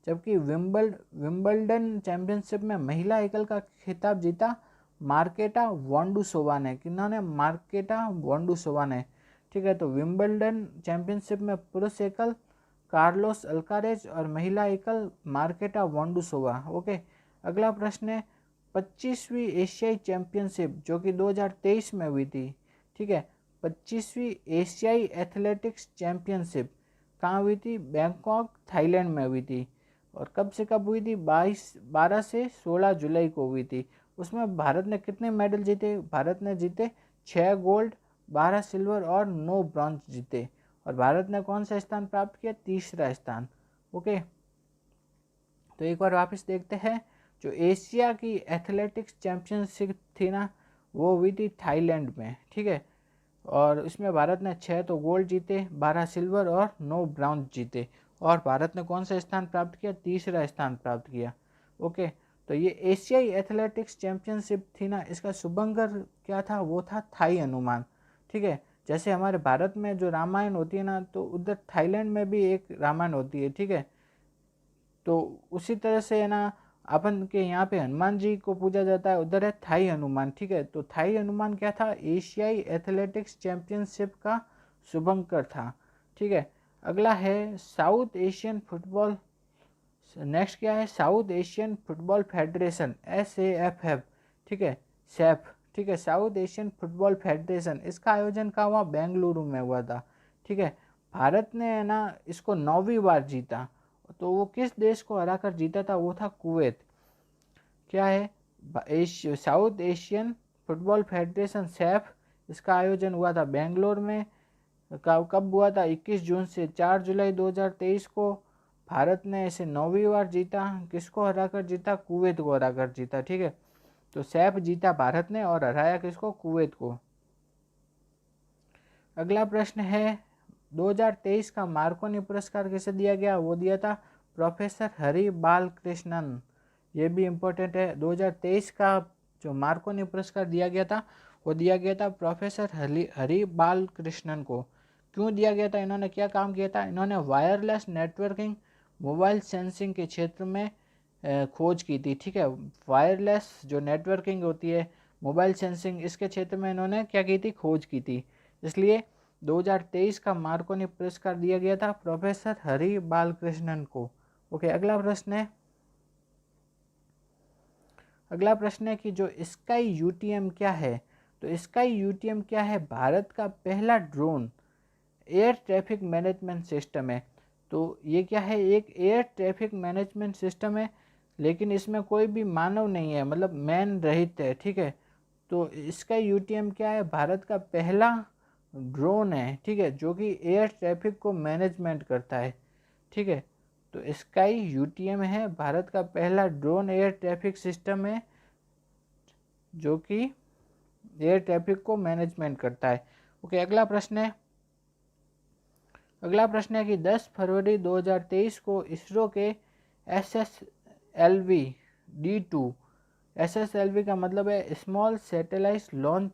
Speaker 1: जबकि विंबलडन चैंपियनशिप में महिला एकल का खिताब जीता मार्केटा वोंडुसोवा ने। किन्होंने, मार्केटा वोंडुसोवा ने, ठीक है। तो विंबलडन चैंपियनशिप में पुरुष एकल कार्लोस अल्कारेज और महिला एकल मार्केटा वोंडुसोवा। ओके, अगला प्रश्न है, 25वीं एशियाई चैंपियनशिप जो कि 2023 में हुई थी, ठीक है। 25वीं एशियाई एथलेटिक्स चैंपियनशिप कहाँ हुई थी, बैंकॉक थाईलैंड में हुई थी। और कब से कब हुई थी, 12 से 16 जुलाई को हुई थी। उसमें भारत ने कितने मेडल जीते, भारत ने जीते 6 गोल्ड, 12 सिल्वर और 9 ब्रॉन्ज जीते। और भारत ने कौन सा स्थान प्राप्त किया, तीसरा स्थान। ओके, तो एक बार वापस देखते हैं, जो एशिया की एथलेटिक्स चैंपियनशिप थी ना, वो हुई थी थाईलैंड में, ठीक है। और इसमें भारत ने 6 तो गोल्ड जीते, 12 सिल्वर और 9 ब्रॉन्ज जीते। और भारत ने कौन सा स्थान प्राप्त किया, तीसरा स्थान प्राप्त किया। ओके, तो ये एशियाई एथलेटिक्स चैंपियनशिप थी ना, इसका शुभंकर क्या था, वो था थाई हनुमान, ठीक है। जैसे हमारे भारत में जो रामायण होती है ना, तो उधर थाईलैंड में भी एक रामायण होती है, ठीक है। तो उसी तरह से है ना, अपन के यहाँ पे हनुमान जी को पूजा जाता है, उधर है थाई हनुमान, ठीक है। तो थाई हनुमान क्या था, एशियाई एथलेटिक्स चैंपियनशिप का शुभंकर था, ठीक है। अगला है साउथ एशियन फुटबॉल, नेक्स्ट क्या है, south Asian football federation, SAFF, ठीक है, सैफ, ठीक है। साउथ एशियन फुटबॉल फेडरेशन, इसका आयोजन कहाँ हुआ, बेंगलुरु में हुआ था, ठीक है। भारत ने है ना इसको 9वीं बार जीता। तो वो किस देश को हराकर जीता था, वो था कुवैत। क्या है, south Asian football federation, Saif, इसका आयोजन हुआ था बेंगलोर में। कब हुआ था? 21 जून से 4 जुलाई 2023 को। भारत ने इसे 9वीं बार जीता। किसको हराकर जीता? कुवैत को हराकर जीता। ठीक है, तो सैफ जीता भारत ने और हराया किसको? कुवैत को। अगला प्रश्न है 2023 का मार्कोनी पुरस्कार किसे दिया गया? वो दिया था प्रोफेसर हरि बालकृष्णन। ये भी इम्पोर्टेंट है। 2023 का जो मार्कोनी पुरस्कार दिया गया था वो दिया गया था प्रोफेसर हरि बालकृष्णन को। क्यों दिया गया था? इन्होंने क्या काम किया था? इन्होंने वायरलेस नेटवर्किंग, मोबाइल सेंसिंग के क्षेत्र में खोज की थी। ठीक है, वायरलेस जो नेटवर्किंग होती है, मोबाइल सेंसिंग, इसके क्षेत्र में इन्होंने क्या की थी? खोज की थी। इसलिए 2023 का मार्कोनी पुरस्कार दिया गया था प्रोफेसर हरि बालकृष्णन को। ओके, अगला प्रश्न है कि जो स्काई यूटीएम क्या है? तो स्काई यूटीएम क्या है? भारत का पहला drone air traffic management system है। तो ये क्या है? एक एयर ट्रैफिक मैनेजमेंट सिस्टम है, लेकिन इसमें कोई भी मानव नहीं है, मतलब मैन रहित है। ठीक है, तो इसका यूटीएम क्या है? भारत का पहला ड्रोन है। ठीक है, जो कि एयर ट्रैफिक को मैनेजमेंट करता है। ठीक है, तो स्काई यूटीएम है भारत का पहला ड्रोन एयर ट्रैफिक सिस्टम है जो कि एयर ट्रैफिक को मैनेजमेंट करता है। ओके, अगला प्रश्न है कि 10 फरवरी 2023 को इसरो के SSLV D2, SSLV का मतलब है स्मॉल सैटेलाइट लॉन्च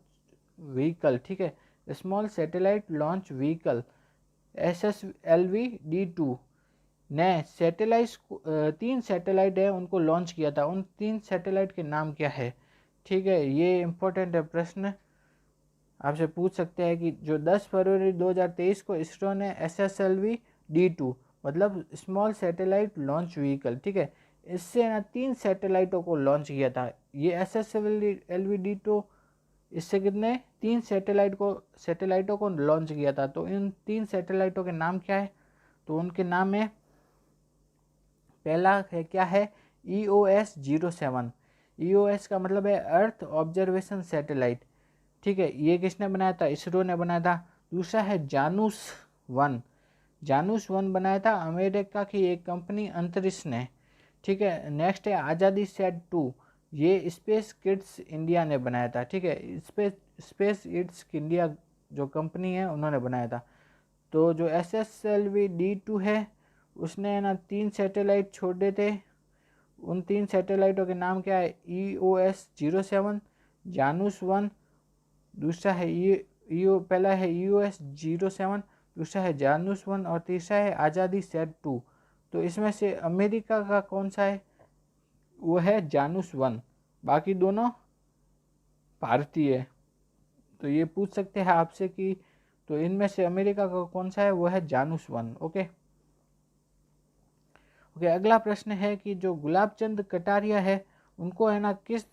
Speaker 1: व्हीकल। ठीक है, small satellite launch vehicle SSLV D2 ने सैटेलाइट 3 सैटेलाइट है उनको लॉन्च किया था। उन 3 सैटेलाइट के नाम क्या है? ठीक है, ये इम्पोर्टेंट है प्रश्न, आपसे पूछ सकते हैं कि जो 10 फरवरी 2023 को इसरो ने SSLV D2 मतलब स्मॉल सैटेलाइट लॉन्च व्हीकल, ठीक है, इससे ना 3 सैटेलाइटों को लॉन्च किया था। ये SSLV D2 इससे कितने 3 सैटेलाइटों को लॉन्च किया था। तो इन 3 सैटेलाइटों के नाम क्या है? तो उनके नाम है, पहला है क्या है? EOS 07। EOS का मतलब है अर्थ ऑब्जर्वेशन सैटेलाइट। ठीक है, ये किसने बनाया था? इसरो ने बनाया था। दूसरा है जानूस 1। जानूस 1 बनाया था अमेरिका की एक कंपनी अंतरिक्ष ने। ठीक है, नेक्स्ट है आज़ादी सेट 2। ये स्पेस किड्स इंडिया ने बनाया था। ठीक है, स्पेस किड्स इंडिया जो कंपनी है उन्होंने बनाया था। तो जो SSLV D2 है उसने ना 3 सैटेलाइट छोड़े थे। उन 3 सैटेलाइटों के नाम क्या है? EOS 07, जानूस 1, दूसरा है पहला है EOS 07, दूसरा है जानूस 1 और तीसरा है आज़ादी सेट 2। तो इसमें से अमेरिका का कौन सा है? वो है जानूस 1, बाकी दोनों भारतीय। तो ये पूछ सकते हैं आपसे कि तो इनमें से अमेरिका का कौन सा है? वो है जानूस 1। ओके, अगला प्रश्न है कि जो गुलाब चंद कटारिया है उनको है ना किस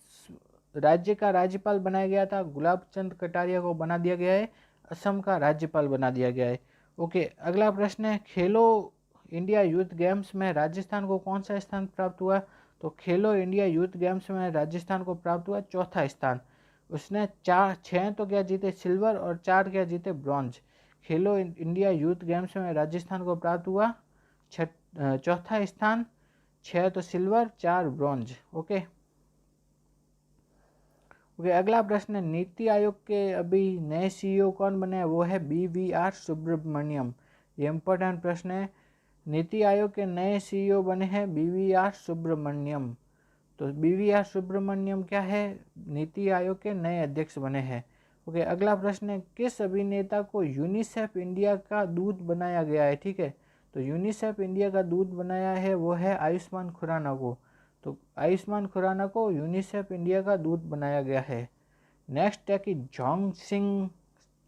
Speaker 1: राज्य का राज्यपाल बनाया गया था? गुलाब चंद कटारिया को बना दिया गया है असम का राज्यपाल बना दिया गया है। ओके, अगला प्रश्न है खेलो इंडिया यूथ गेम्स में राजस्थान को कौन सा स्थान प्राप्त हुआ? तो खेलो इंडिया यूथ गेम्स में राजस्थान को प्राप्त हुआ चौथा स्थान। उसने 6 तो क्या जीते? सिल्वर, और 4 क्या जीते? ब्रॉन्ज। खेलो इंडिया यूथ गेम्स में राजस्थान को प्राप्त हुआ चौथा स्थान, 6 तो सिल्वर, 4 ब्रॉन्ज। ओके, अगला प्रश्न है नीति आयोग के अभी नए CEO कौन बने हैं? वो है BVR सुब्रमण्यम। ये इंपॉर्टेंट प्रश्न है। नीति आयोग के नए CEO बने हैं BVR सुब्रमण्यम। तो BVR सुब्रमण्यम क्या है? नीति आयोग के नए अध्यक्ष बने हैं। ओके, अगला प्रश्न है किस अभिनेता को यूनिसेफ इंडिया का दूत बनाया गया है? ठीक है, तो यूनिसेफ इंडिया का दूत बनाया है वो है आयुष्मान खुराना को। तो आयुष्मान खुराना को यूनिसेफ इंडिया का दूत बनाया गया है। नेक्स्ट है कि जोंगसिंग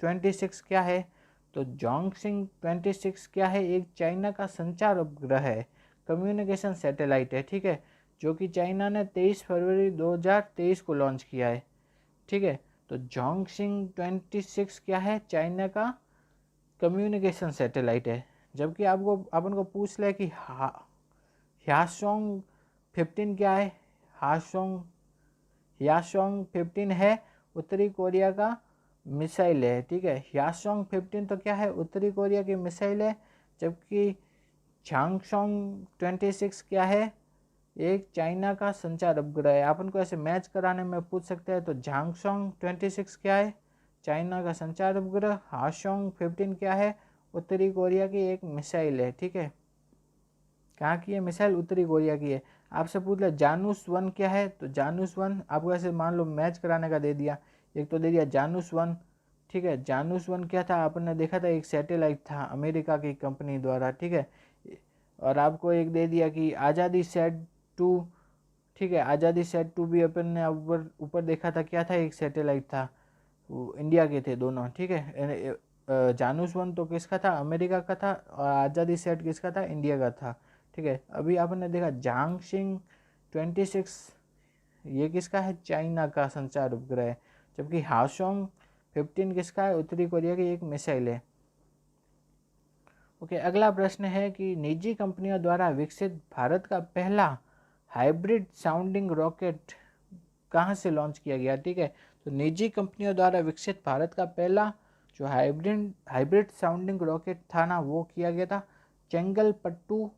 Speaker 1: 26 क्या है? तो जोंगसिंग 26 क्या है? एक चाइना का संचार उपग्रह है, कम्युनिकेशन सैटेलाइट है। ठीक है, जो कि चाइना ने 23 फरवरी 2023 को लॉन्च किया है। ठीक है, तो जोंगसिंग 26 क्या है? चाइना का कम्युनिकेशन सैटेलाइट है। जबकि अपन को पूछ ले कि ह्यासोंग 15 क्या है? ह्यासोंग 15 है उत्तरी कोरिया का मिसाइल है, ठीक है। यासोंग 15 तो क्या है, उत्तरी कोरिया की मिसाइल है, जबकि झांगसोंग 26 क्या है, एक चाइना का संचार उपग्रह है। अपन को ऐसे मैच कराने में पूछ सकते हैं, तो झांगसोंग 26 क्या है, चाइना का संचार उपग्रह। हासोंग 15 क्या है, उत्तरी कोरिया की एक मिसाइल है, ठीक है। कहाँ की है मिसाइल, उत्तरी कोरिया की है। आपसे पूछ लिया जानूस 1 क्या है, तो जानूस 1 आपको ऐसे मान लो मैच कराने का दे दिया, एक तो दे दिया जानूस 1, ठीक है। जानूस 1 क्या था, आपने देखा था एक सैटेलाइट था अमेरिका की कंपनी द्वारा, ठीक है। और आपको एक दे दिया कि आज़ादी सेट 2, ठीक है। आज़ादी सेट 2 भी अपन ने ऊपर ऊपर देखा था, क्या था, एक सैटेलाइट था, वो इंडिया के थे दोनों, ठीक है। जानूस 1 तो किसका था, अमेरिका का था, और आज़ादी सेट किसका था, इंडिया का था, ठीक है। अभी आपने देखा झांगसिंग 26 ये किसका है, चाइना का संचार उपग्रह है, जबकि हासोंग 15 किसका है, उत्तरी कोरिया की एक मिसाइल है। ओके, अगला प्रश्न है कि निजी कंपनियों द्वारा विकसित भारत का पहला हाइब्रिड साउंडिंग रॉकेट कहाँ से लॉन्च किया गया, ठीक है। तो निजी कंपनियों द्वारा विकसित भारत का पहला जो हाइब्रिड साउंडिंग रॉकेट था ना, वो किया गया था चेंगलपट्टू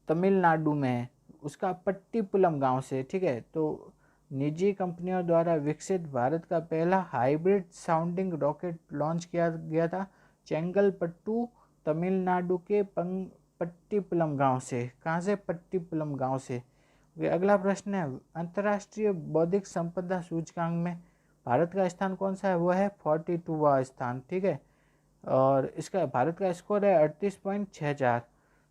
Speaker 1: तमिलनाडु में है, उसका पट्टीपुलम गांव से, ठीक है। तो निजी कंपनियों द्वारा विकसित भारत का पहला हाइब्रिड साउंडिंग रॉकेट लॉन्च किया गया था चेंगलपट्टू तमिलनाडु के पट्टीपुलम गांव से। कहाँ से, पट्टीपुलम गांव से। अगला प्रश्न है अंतर्राष्ट्रीय बौद्धिक संपदा सूचकांक में भारत का स्थान कौन सा है, वो है 42वां स्थान, ठीक है। और इसका भारत का स्कोर है 38.64।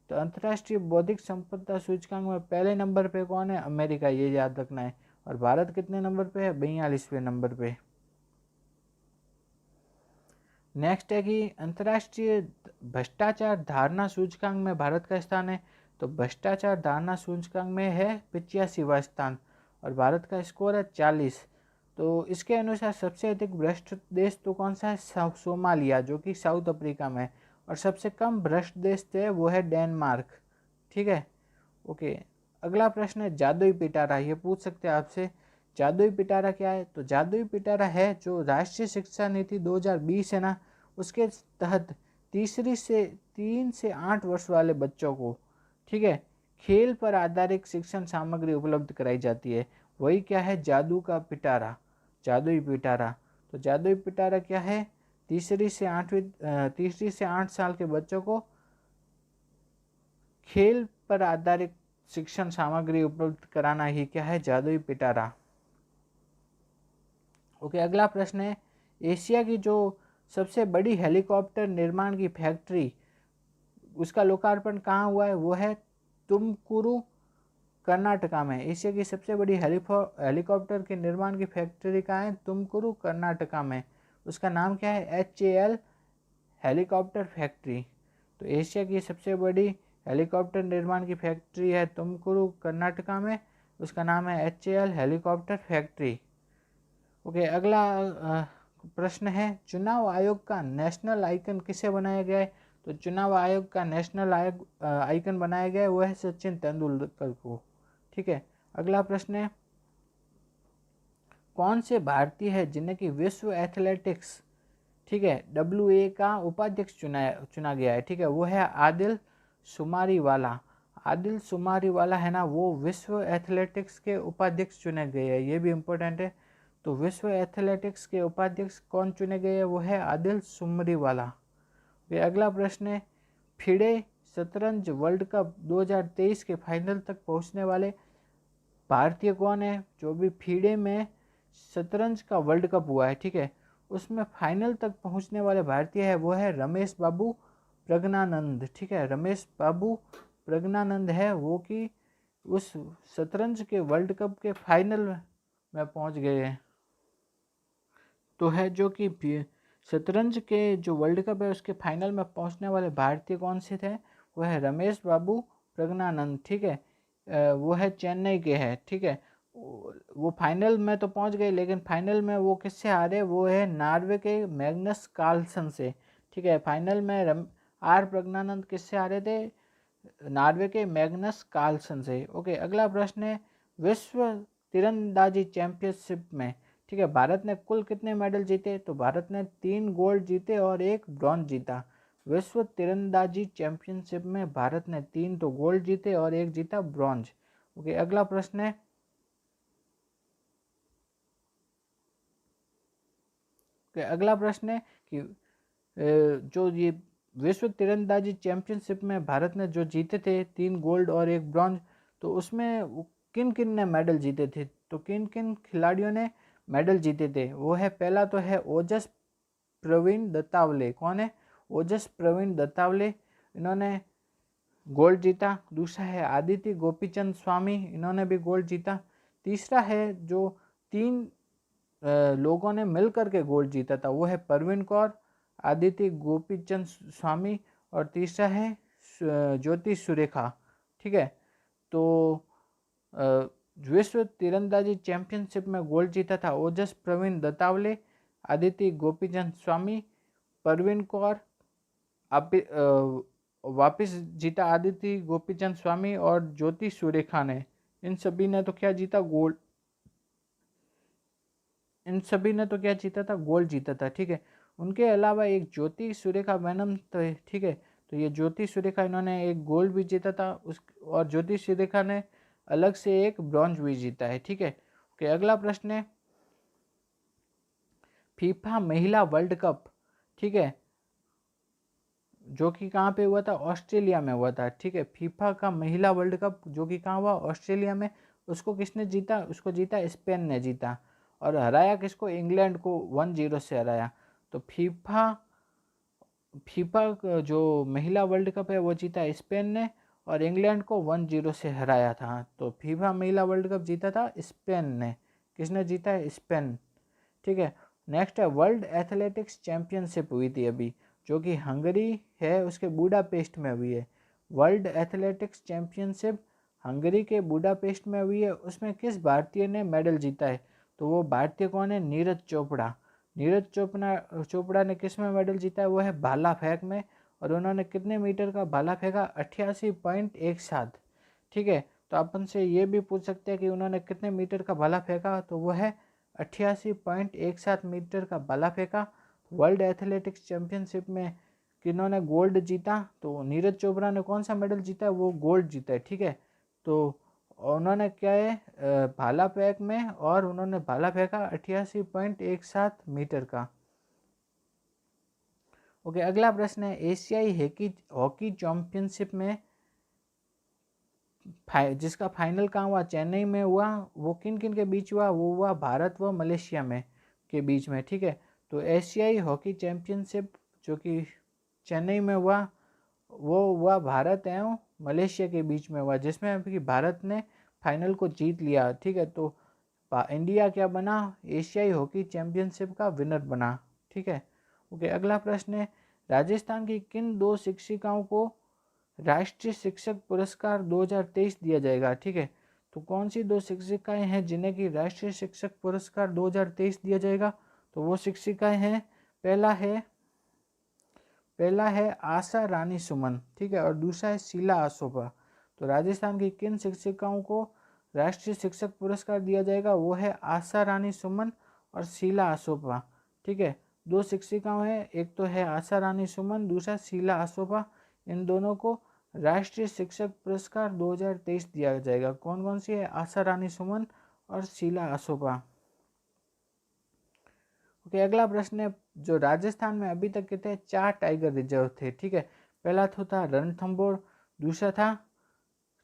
Speaker 1: तो अंतर्राष्ट्रीय बौद्धिक संपदा सूचकांक में पहले नंबर पे कौन है, अमेरिका, ये याद रखना है। और भारत कितने नंबर पे है, 42वें नंबर पे। नेक्स्ट है कि अंतर्राष्ट्रीय भ्रष्टाचार धारणा सूचकांक में भारत का स्थान है, तो भ्रष्टाचार धारणा सूचकांक में है 85वां स्थान, और भारत का स्कोर है 40। तो इसके अनुसार सबसे अधिक भ्रष्ट देश तो कौन सा है, सोमालिया, जो कि साउथ अफ्रीका में है। और सबसे कम भ्रष्ट देश है वो है डेनमार्क, ठीक है। ओके, अगला प्रश्न है जादुई पिटारा, ये पूछ सकते हैं आपसे जादुई पिटारा क्या है। तो जादुई पिटारा है जो राष्ट्रीय शिक्षा नीति 2020 है ना, उसके तहत 3 से 8 वर्ष वाले बच्चों को, ठीक है, खेल पर आधारित शिक्षण सामग्री उपलब्ध कराई जाती है। वही क्या है, जादू का पिटारा, जादुई पिटारा। तो जादुई पिटारा क्या है, तीसरी से 8 साल के बच्चों को खेल पर आधारित शिक्षण सामग्री उपलब्ध कराना ही क्या है, जादुई पिटारा। ओके, अगला प्रश्न है एशिया की जो सबसे बड़ी हेलीकॉप्टर निर्माण की फैक्ट्री, उसका लोकार्पण कहाँ हुआ है, वो है तुमकुरु कर्नाटका में। एशिया की सबसे बड़ी हेलीकॉप्टर के निर्माण की फैक्ट्री कहाँ है, तुमकुरु कर्नाटका में। उसका नाम क्या है, HAL हेलीकॉप्टर फैक्ट्री। तो एशिया की सबसे बड़ी हेलीकॉप्टर निर्माण की फैक्ट्री है तुमकुरु कर्नाटका में, उसका नाम है HAL हेलीकॉप्टर फैक्ट्री। ओके, अगला प्रश्न है चुनाव आयोग का नेशनल आइकन किसे बनाया गया है। तो चुनाव आयोग का नेशनल आइकन बनाया गया है वो है सचिन तेंदुलकर को, ठीक है। अगला प्रश्न है कौन से भारतीय है जिन्हें कि विश्व एथलेटिक्स, ठीक है, WA का उपाध्यक्ष चुना गया है, ठीक है। वो है आदिल सुमारीवाला। आदिल सुमारीवाला है ना, वो विश्व एथलेटिक्स के उपाध्यक्ष चुने गए हैं, ये भी इम्पोर्टेंट है। तो विश्व एथलेटिक्स के उपाध्यक्ष कौन चुने गए हैं, वो है आदिल सुमरीवाला। फिर अगला प्रश्न है फिडे शतरंज वर्ल्ड कप 2023 के फाइनल तक पहुंचने वाले भारतीय कौन है। जो भी फीडे में शतरंज का वर्ल्ड कप हुआ है, ठीक है, उसमें फाइनल तक पहुंचने वाले भारतीय है वो है रमेश बाबू प्रज्ञानंद, ठीक है। रमेश बाबू प्रज्ञानंद है वो कि उस शतरंज के वर्ल्ड कप के फाइनल में पहुंच गए हैं। तो है जो कि शतरंज के जो वर्ल्ड कप है उसके फाइनल में पहुंचने वाले भारतीय कौन से थे, वो है रमेश बाबू प्रज्ञानंद, ठीक है। वो है चेन्नई के हैं, ठीक है। वो फाइनल में तो पहुंच गए, लेकिन फाइनल में वो किससे हारे, वो है नॉर्वे के मैग्नस कार्लसन से, ठीक है। फाइनल में आर प्रज्ञानंद किससे हारे थे, नॉर्वे के मैग्नस कार्लसन से। ओके, अगला प्रश्न है विश्व तीरंदाजी चैंपियनशिप में ठीक है। भारत ने कुल कितने मेडल जीते, तो भारत ने 3 गोल्ड जीते और 1 ब्रॉन्ज जीता। विश्व तीरंदाजी चैंपियनशिप में भारत ने 3 तो गोल्ड जीते और 1 जीता ब्रॉन्ज। ओके, अगला प्रश्न है कि जो ये विश्व तीरंदाजी चैंपियनशिप में भारत ने जो जीते थे 3 गोल्ड और 1 ब्रॉन्ज, तो उसमें किन किन ने मेडल जीते थे, तो किन किन खिलाड़ियों ने मेडल जीते थे, वो है पहला तो है ओजस प्रवीण दत्तावले। कौन है, ओजस प्रवीण दत्तावले, इन्होंने गोल्ड जीता। दूसरा है आदित्य गोपीचंद स्वामी, इन्होंने भी गोल्ड जीता। तीसरा है जो 3 लोगों ने मिलकर के गोल्ड जीता था, वो है परवीन कौर, आदित्य गोपीचंद स्वामी और तीसरा है ज्योति सुरेखा। ठीक है, तो विश्व तीरंदाजी चैंपियनशिप में गोल्ड जीता था ओजस प्रवीण दत्तावले, आदित्य गोपीचंद स्वामी, परवीन कौर, वापिस जीता आदित्य गोपीचंद स्वामी और ज्योति सुरेखा ने। इन सभी ने तो क्या जीता, गोल्ड। इन सभी ने तो क्या जीता था, गोल्ड जीता था। ठीक है, उनके अलावा एक ज्योति सुरेखा मैडम तो, ठीक है, तो ये ज्योति सुरेखा इन्होंने एक गोल्ड भी जीता था उस, और ज्योति सुरेखा ने अलग से एक ब्रॉन्ज भी जीता है। ठीक है, ओके, अगला प्रश्न है फीफा महिला वर्ल्ड कप, ठीक है, जो कि कहाँ पे हुआ था, ऑस्ट्रेलिया में हुआ था। ठीक है, फीफा का महिला वर्ल्ड कप जो कि कहाँ हुआ, ऑस्ट्रेलिया में। उसको किसने जीता, उसको जीता स्पेन ने जीता। और हराया किसको, इंग्लैंड को 1-0 से हराया। तो फीफा जो महिला वर्ल्ड कप है वो जीता स्पेन ने और इंग्लैंड को 1-0 से हराया था। तो फीफा महिला वर्ल्ड कप जीता था स्पेन ने। किसने जीता है, स्पेन। ठीक है, नेक्स्ट है वर्ल्ड एथलेटिक्स चैंपियनशिप हुई थी अभी, जो कि हंगरी है उसके बुडापेस्ट में हुई है। वर्ल्ड एथलेटिक्स चैंपियनशिप हंगरी के बुडापेस्ट में हुई है। उसमें किस भारतीय ने मेडल जीता है, तो वो भारतीय कौन है, नीरज चोपड़ा। नीरज चोपड़ा ने किस में मेडल जीता है, वो है भाला फेंक में। और उन्होंने कितने मीटर का भाला फेंका, 88.17। ठीक है, तो अपन से ये भी पूछ सकते हैं कि उन्होंने कितने मीटर का भाला फेंका, तो वो है 88.17 मीटर का भाला फेंका। वर्ल्ड एथलेटिक्स चैंपियनशिप में किन्होंने गोल्ड जीता, तो नीरज चोपड़ा ने कौन सा मेडल जीता है, वो गोल्ड जीता है। ठीक है, तो उन्होंने क्या है भाला फेंक में, और उन्होंने भाला फेंका 88.17 मीटर का। ओके, अगला प्रश्न है एशियाई हॉकी चैंपियनशिप में जिसका फाइनल कहाँ हुआ, चेन्नई में हुआ। वो किन किन के बीच हुआ, वो हुआ भारत व मलेशिया में के बीच में। ठीक है, तो एशियाई हॉकी चैंपियनशिप जो कि चेन्नई में हुआ, वो हुआ भारत एवं मलेशिया के बीच में हुआ, जिसमें अभी भारत ने फाइनल को जीत लिया। ठीक है, तो इंडिया क्या बना, एशियाई हॉकी चैंपियनशिप का विनर बना। ठीक है, ओके, अगला प्रश्न है राजस्थान की किन 2 शिक्षिकाओं को राष्ट्रीय शिक्षक पुरस्कार 2023 दिया जाएगा। ठीक है, तो कौन सी 2 शिक्षिकाएं हैं जिन्हें कि राष्ट्रीय शिक्षक पुरस्कार 2023 दिया जाएगा, तो वो शिक्षिकाएं हैं, पहला है आशा रानी सुमन। ठीक है, और दूसरा है शीला आसोपा। तो राजस्थान की किन शिक्षिकाओं को राष्ट्रीय शिक्षक पुरस्कार दिया जाएगा, वो है आशा रानी सुमन और शीला आसोपा। ठीक है, 2 शिक्षिकाओं हैं, एक तो है आशा रानी सुमन, दूसरा शीला आसोपा। इन दोनों को राष्ट्रीय शिक्षक पुरस्कार 2023 दिया जाएगा। कौन कौन सी है, आशा रानी सुमन और शीला आसोपा। ओके, अगला प्रश्न है जो राजस्थान में अभी तक कितने 4 टाइगर रिजर्व थे। ठीक है, पहला तो था रणथंभौर, दूसरा था,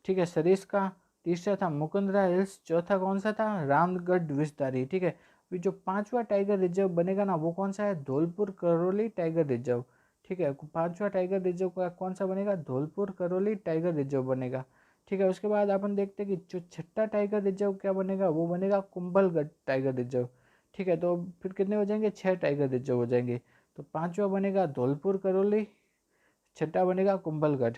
Speaker 1: ठीक है, सरिस्का, तीसरा था मुकुंदरा हिल्स, चौथा कौन सा था, रामगढ़ विषधारी। ठीक है, अभी जो 5वां टाइगर रिजर्व बनेगा ना, वो कौन सा है, धौलपुर करौली टाइगर रिजर्व। ठीक है, 5वां टाइगर रिजर्व का कौन सा बनेगा, धौलपुर करौली टाइगर रिजर्व बनेगा। ठीक है, उसके बाद अपन देखते हैं कि जो 6ठा टाइगर रिजर्व क्या बनेगा, वो बनेगा कुंभलगढ़ टाइगर रिजर्व। ठीक है, तो फिर कितने हो जाएंगे, 6 टाइगर रिजर्व हो जाएंगे। तो 5वां बनेगा धौलपुर करौली, 6ठा बनेगा कुंभलगढ़।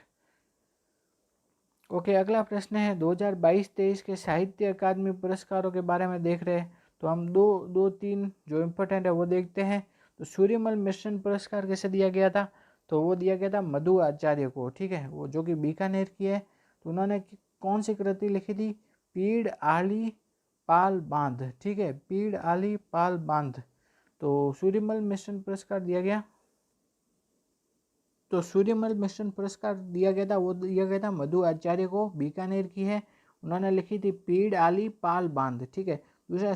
Speaker 1: ओके, अगला प्रश्न है 2022-23 के साहित्य अकादमी पुरस्कारों के बारे में देख रहे हैं। तो हम दो तीन जो इम्पोर्टेंट है वो देखते हैं। तो सूर्यमल मिशन पुरस्कार किसे दिया गया था, तो वो दिया गया था मधु आचार्य को। ठीक है, वो जो कि बीकानेर की है। तो उन्होंने कौन सी कृति लिखी थी, पीड़ आली पाल बांध, ठीक है, पीड़ आली पाल बांध। तो सूर्यमल मिशन पुरस्कार दिया गया, तो सूर्यमल मिशन पुरस्कार दिया गया था, वो दिया गया था मधु आचार्य को, बीकानेर की है, उन्होंने लिखी थी पीड़ आली पाल बांध, ठीक है। दूसरा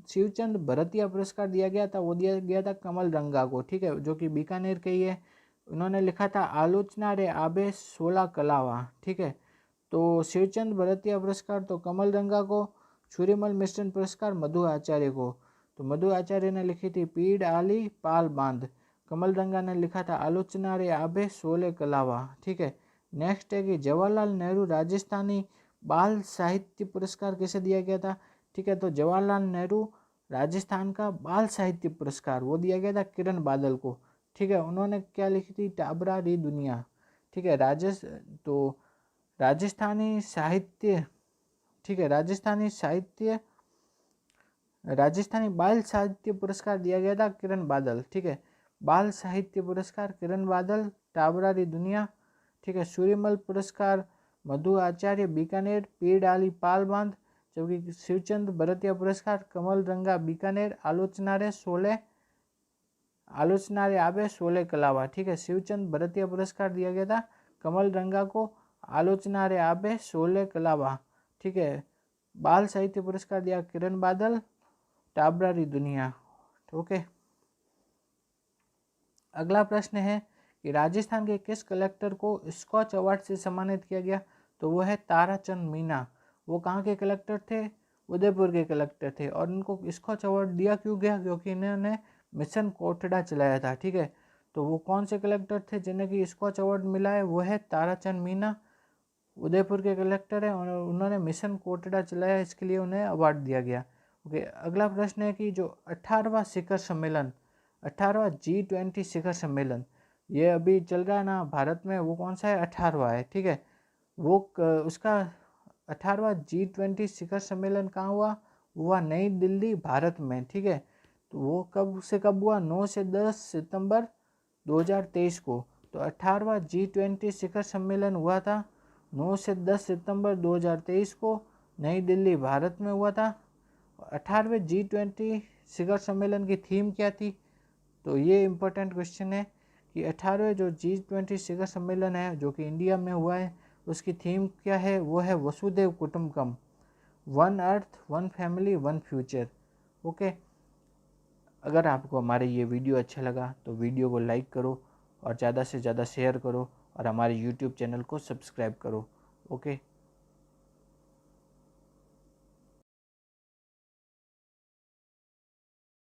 Speaker 1: शिवचंद भरतिया पुरस्कार दिया गया था, वो दिया गया था कमल रंगा को, ठीक है, जो कि बीकानेर के ही है। उन्होंने लिखा था आलोचना रे आबे 16 कलावा, ठीक है। तो शिवचंद भरतिया पुरस्कार तो कमल रंगा को, सूर्यमल मिशन पुरस्कार मधु आचार्य को। तो मधु आचार्य ने लिखी थी पीड़ आली पाल बांध, कमल रंगा ने लिखा था आलोचना रे आबे 16 कलावा, ठीक है। नेक्स्ट है कि जवाहरलाल नेहरू राजस्थानी बाल साहित्य पुरस्कार किसे दिया गया था, ठीक है। तो जवाहरलाल नेहरू राजस्थान का बाल साहित्य पुरस्कार वो दिया गया था किरण बादल को, ठीक है। उन्होंने क्या लिखी थी, टाबरा री दुनिया, ठीक है। राजस्थानी साहित्य, ठीक है, राजस्थानी बाल साहित्य पुरस्कार दिया गया था किरण बादल, ठीक है। बाल साहित्य पुरस्कार किरण बादल, टाबरा री दुनिया, ठीक है। सूर्यमल पुरस्कार मधु आचार्य बीकानेर, पीड़ आली पाल बांध, जबकि शिवचंद भरतिया पुरस्कार कमल रंगा बीकानेर, आलोचना रे आबे 16 कलावा, ठीक है। शिवचंद भरतिया पुरस्कार दिया गया था कमल रंगा को, आलोचना रे आबे 16 कलावा, ठीक है। बाल साहित्य पुरस्कार दिया किरण बादल, टाबरा री दुनिया, ओके। अगला प्रश्न है कि राजस्थान के किस कलेक्टर को स्कॉच अवार्ड से सम्मानित किया गया, तो वो है ताराचंद मीना। वो कहाँ के कलेक्टर थे, उदयपुर के कलेक्टर थे, और इनको स्कॉच अवार्ड दिया क्यों गया, क्योंकि इन्होंने मिशन कोटड़ा चलाया था, ठीक है। तो वो कौन से कलेक्टर थे जिन्हें कि स्कॉच अवार्ड मिला है, वो है ताराचंद मीना, उदयपुर के कलेक्टर है, और उन्होंने मिशन कोटड़ा चलाया, इसके लिए उन्हें अवार्ड दिया गया, ओके। अगला प्रश्न है कि जो 18वां शिखर सम्मेलन, 18वां G20 शिखर सम्मेलन, ये अभी चल रहा है ना भारत में, वो कौन सा है, 18वां है, ठीक है। वो उसका 18वां G20 शिखर सम्मेलन कहाँ हुआ, हुआ नई दिल्ली भारत में, ठीक है। तो वो कब से कब हुआ, 9 से 10 सितंबर 2023 को। तो 18वां G20 शिखर सम्मेलन हुआ था 9 से 10 सितंबर 2023 को, नई दिल्ली भारत में हुआ था। 18वें G20 शिखर सम्मेलन की थीम क्या थी, तो ये इम्पोर्टेंट क्वेश्चन है कि 18वें जो G20 शिखर सम्मेलन है जो कि इंडिया में हुआ है, उसकी थीम क्या है, वो है वसुधैव कुटुंबकम, one earth one family one future, okay. अगर आपको हमारे ये वीडियो अच्छा लगा तो वीडियो को लाइक करो और ज़्यादा से ज़्यादा शेयर करो और हमारे YouTube चैनल को सब्सक्राइब करो, ओके।